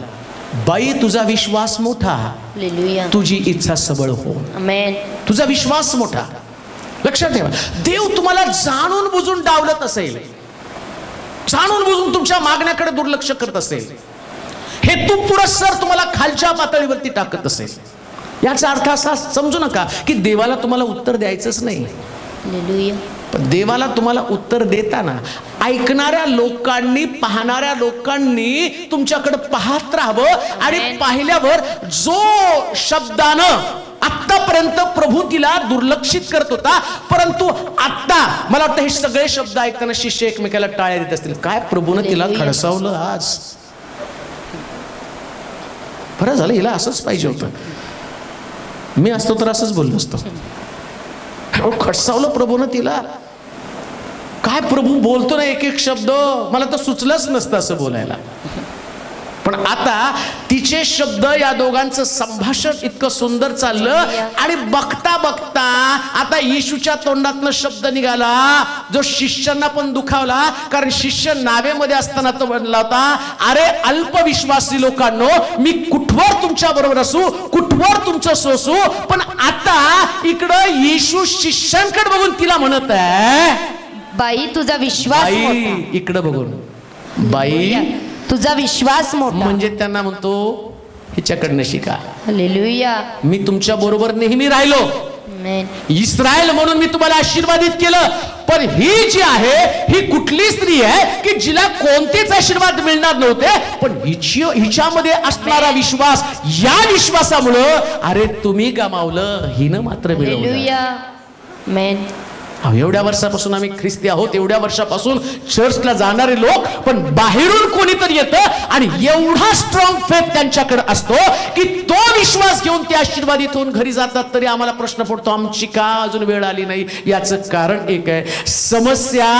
बाई तुझा विश्वास मोठा, तुझी इच्छा सबळ हो. तुझा विश्वास मोठा. लक्षात ठेवा, देव तुम्हाला जाणून बुजून डावलत असेल, जाणून बुजून तुमच्या मागण्याकडे दुर्लक्ष करत असेल, हे तू पुरस्सर तुम्हाला खालच्या पातळीवरती टाकत असेल. याचा अर्थ असा समजू नका की देवाला तुम्हाला उत्तर द्यायचंच नाही. पण देवाला तुम्हाला उत्तर देताना ऐकणाऱ्या लोकांनी, पाहणाऱ्या लोकांनी तुमच्याकडे पाहत राहावं आणि पाहिल्यावर जो शब्दानं आतापर्यंत प्रभू तिला दुर्लक्षित करत होता, परंतु आता मला वाटतं हे सगळे शब्द ऐकताना शिष्य एकमेकाला टाळ्या देत असतील. काय प्रभूनं तिला खडसावलं आज, बरं झालं, हिला असंच पाहिजे होतं. मी असतो तर असंच बोललो असतो. खडसावलं प्रभूनं तिला. काय प्रभू बोलतो ना एक शब्द, मला तर सुचलंच नसतं असं बोलायला. पण आता तिचे शब्द, या दोघांचं संभाषण इतकं सुंदर चाललं आणि बघता बघता आता येशूच्या तोंडातनं शब्द निघाला जो शिष्यांना पण दुखावला. कारण शिष्य नावेमध्ये असताना तो म्हणला होता, अरे अल्पविश्वासी लोकांनो, मी कुठवर तुमच्या बरोबर असू, कुठवर तुमचं सोसू. पण आता इकडं येशू शिष्यांकडे बघून तिला म्हणत आहे, बाई तुझा विश्वास मोठा. इकडं बघून बाई तुझा विश्वास मोठा, म्हणजे त्यांना म्हणतो हिच्याकडनं शिका. हालेलुया. मी तुमच्या बरोबर नेहमी राहिलो, इस्रायल म्हणून मी तुम्हाला आशीर्वादित केलं. पण ही जी आहे ही कुठली स्त्री आहे की जिला कोणतेच आशीर्वाद मिळणार नव्हते, पण हिच्यामध्ये असणारा विश्वास, या विश्वासामुळं अरे तुम्ही गमावलं, हिनं मात्र मिळवलं. एवढ्या वर्षापासून आम्ही ख्रिस्ती आहोत, एवढ्या वर्षापासून चर्चला जाणारे लोक, पण बाहेरून कोणीतरी येतं आणि एवढा स्ट्रॉंग फेथ त्यांच्याकडे असतो की तो विश्वास घेऊन ते आशीर्वादित होऊन घरी जातात. तरी आम्हाला प्रश्न पडतो, आमची का अजून वेळ आली नाही. याचं कारण एक आहे, समस्या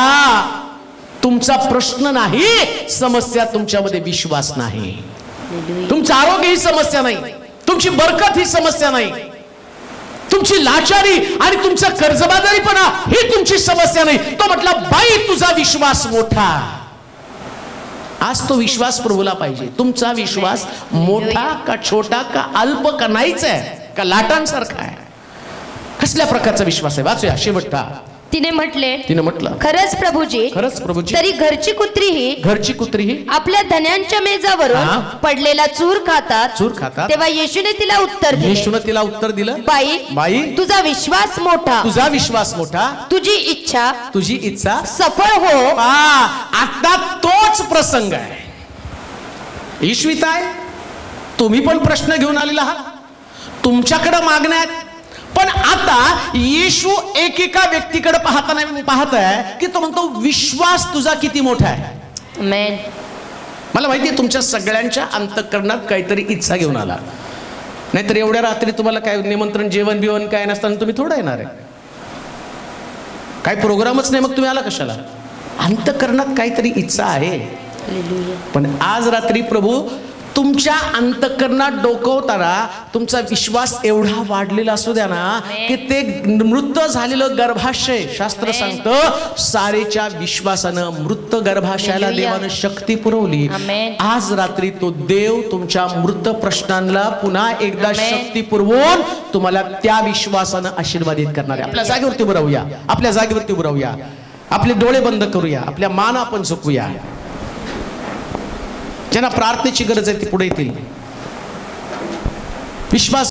तुमचा प्रश्न नाही, समस्या तुमच्यामध्ये विश्वास नाही. तुमचं आरोग्य ही समस्या नाही, तुमची बरकत ही समस्या नाही, तुमची लाचारी आणि तुमचा कर्जबाजारीपणा ही तुमची समस्या नाही. तो म्हटला, बाई तुझा विश्वास मोठा. आज तो विश्वास प्रभूला पाहिजे. तुमचा विश्वास मोठा का छोटा का अल्प का नाहीच आहे का लाटांसारखा आहे, कसल्या प्रकारचा विश्वास आहे. वाचूया शेवटचा. तिने म्हटलं, खरंच प्रभूजी तरी घरची कुत्रीही आपल्या धन्यांच्या मेजावरून पडलेला चूर खातात. तेव्हा येशूने तिला उत्तर दिलं, बाई तुझा विश्वास मोठा, तुझी इच्छा सफळ हो. आता तोच प्रसंग आहे. ईश्वित आहे, तुम्ही पण प्रश्न घेऊन आलेला आहात, तुमच्याकडे मागण्या आहेत. पण आता येशू एकेका व्यक्तीकडे पाहत आहे की तो म्हणतो, विश्वास तुझा किती मोठा आहे. मला माहिती आहे तुमच्या सगळ्यांच्या अंतःकरणात काहीतरी इच्छा घेऊन आला, नाहीतर एवढ्या रात्री तुम्हाला काय निमंत्रण, जेवण बिवण काय नसताना तुम्ही थोडं येणार आहे. काही प्रोग्रामच नाही, मग तुम्ही आला कशाला. अंतःकरणात काहीतरी इच्छा आहे. पण आज रात्री प्रभू तुमच्या अंतःकरणात डोकवताना तुमचा विश्वास एवढा वाढलेला असू द्या ना की ते मृत झालेलं गर्भाशय, शास्त्र सांगतं सारेच्या विश्वासानं मृत गर्भाशयाला देवानं शक्ती पुरवली. आज रात्री तो देव तुमच्या मृत प्रश्नांना पुन्हा एकदा शक्ती पुरवून तुम्हाला त्या विश्वासानं आशीर्वादित करणार आहे. आपल्या जागेवरती उभं राहूया, आपल्या जागेवरती उभं राहूया, आपले डोळे बंद करूया, आपल्या मान आपण झुकूया. ज्यांना प्रार्थनेची गरज आहे ती पुढे येतील. विश्वास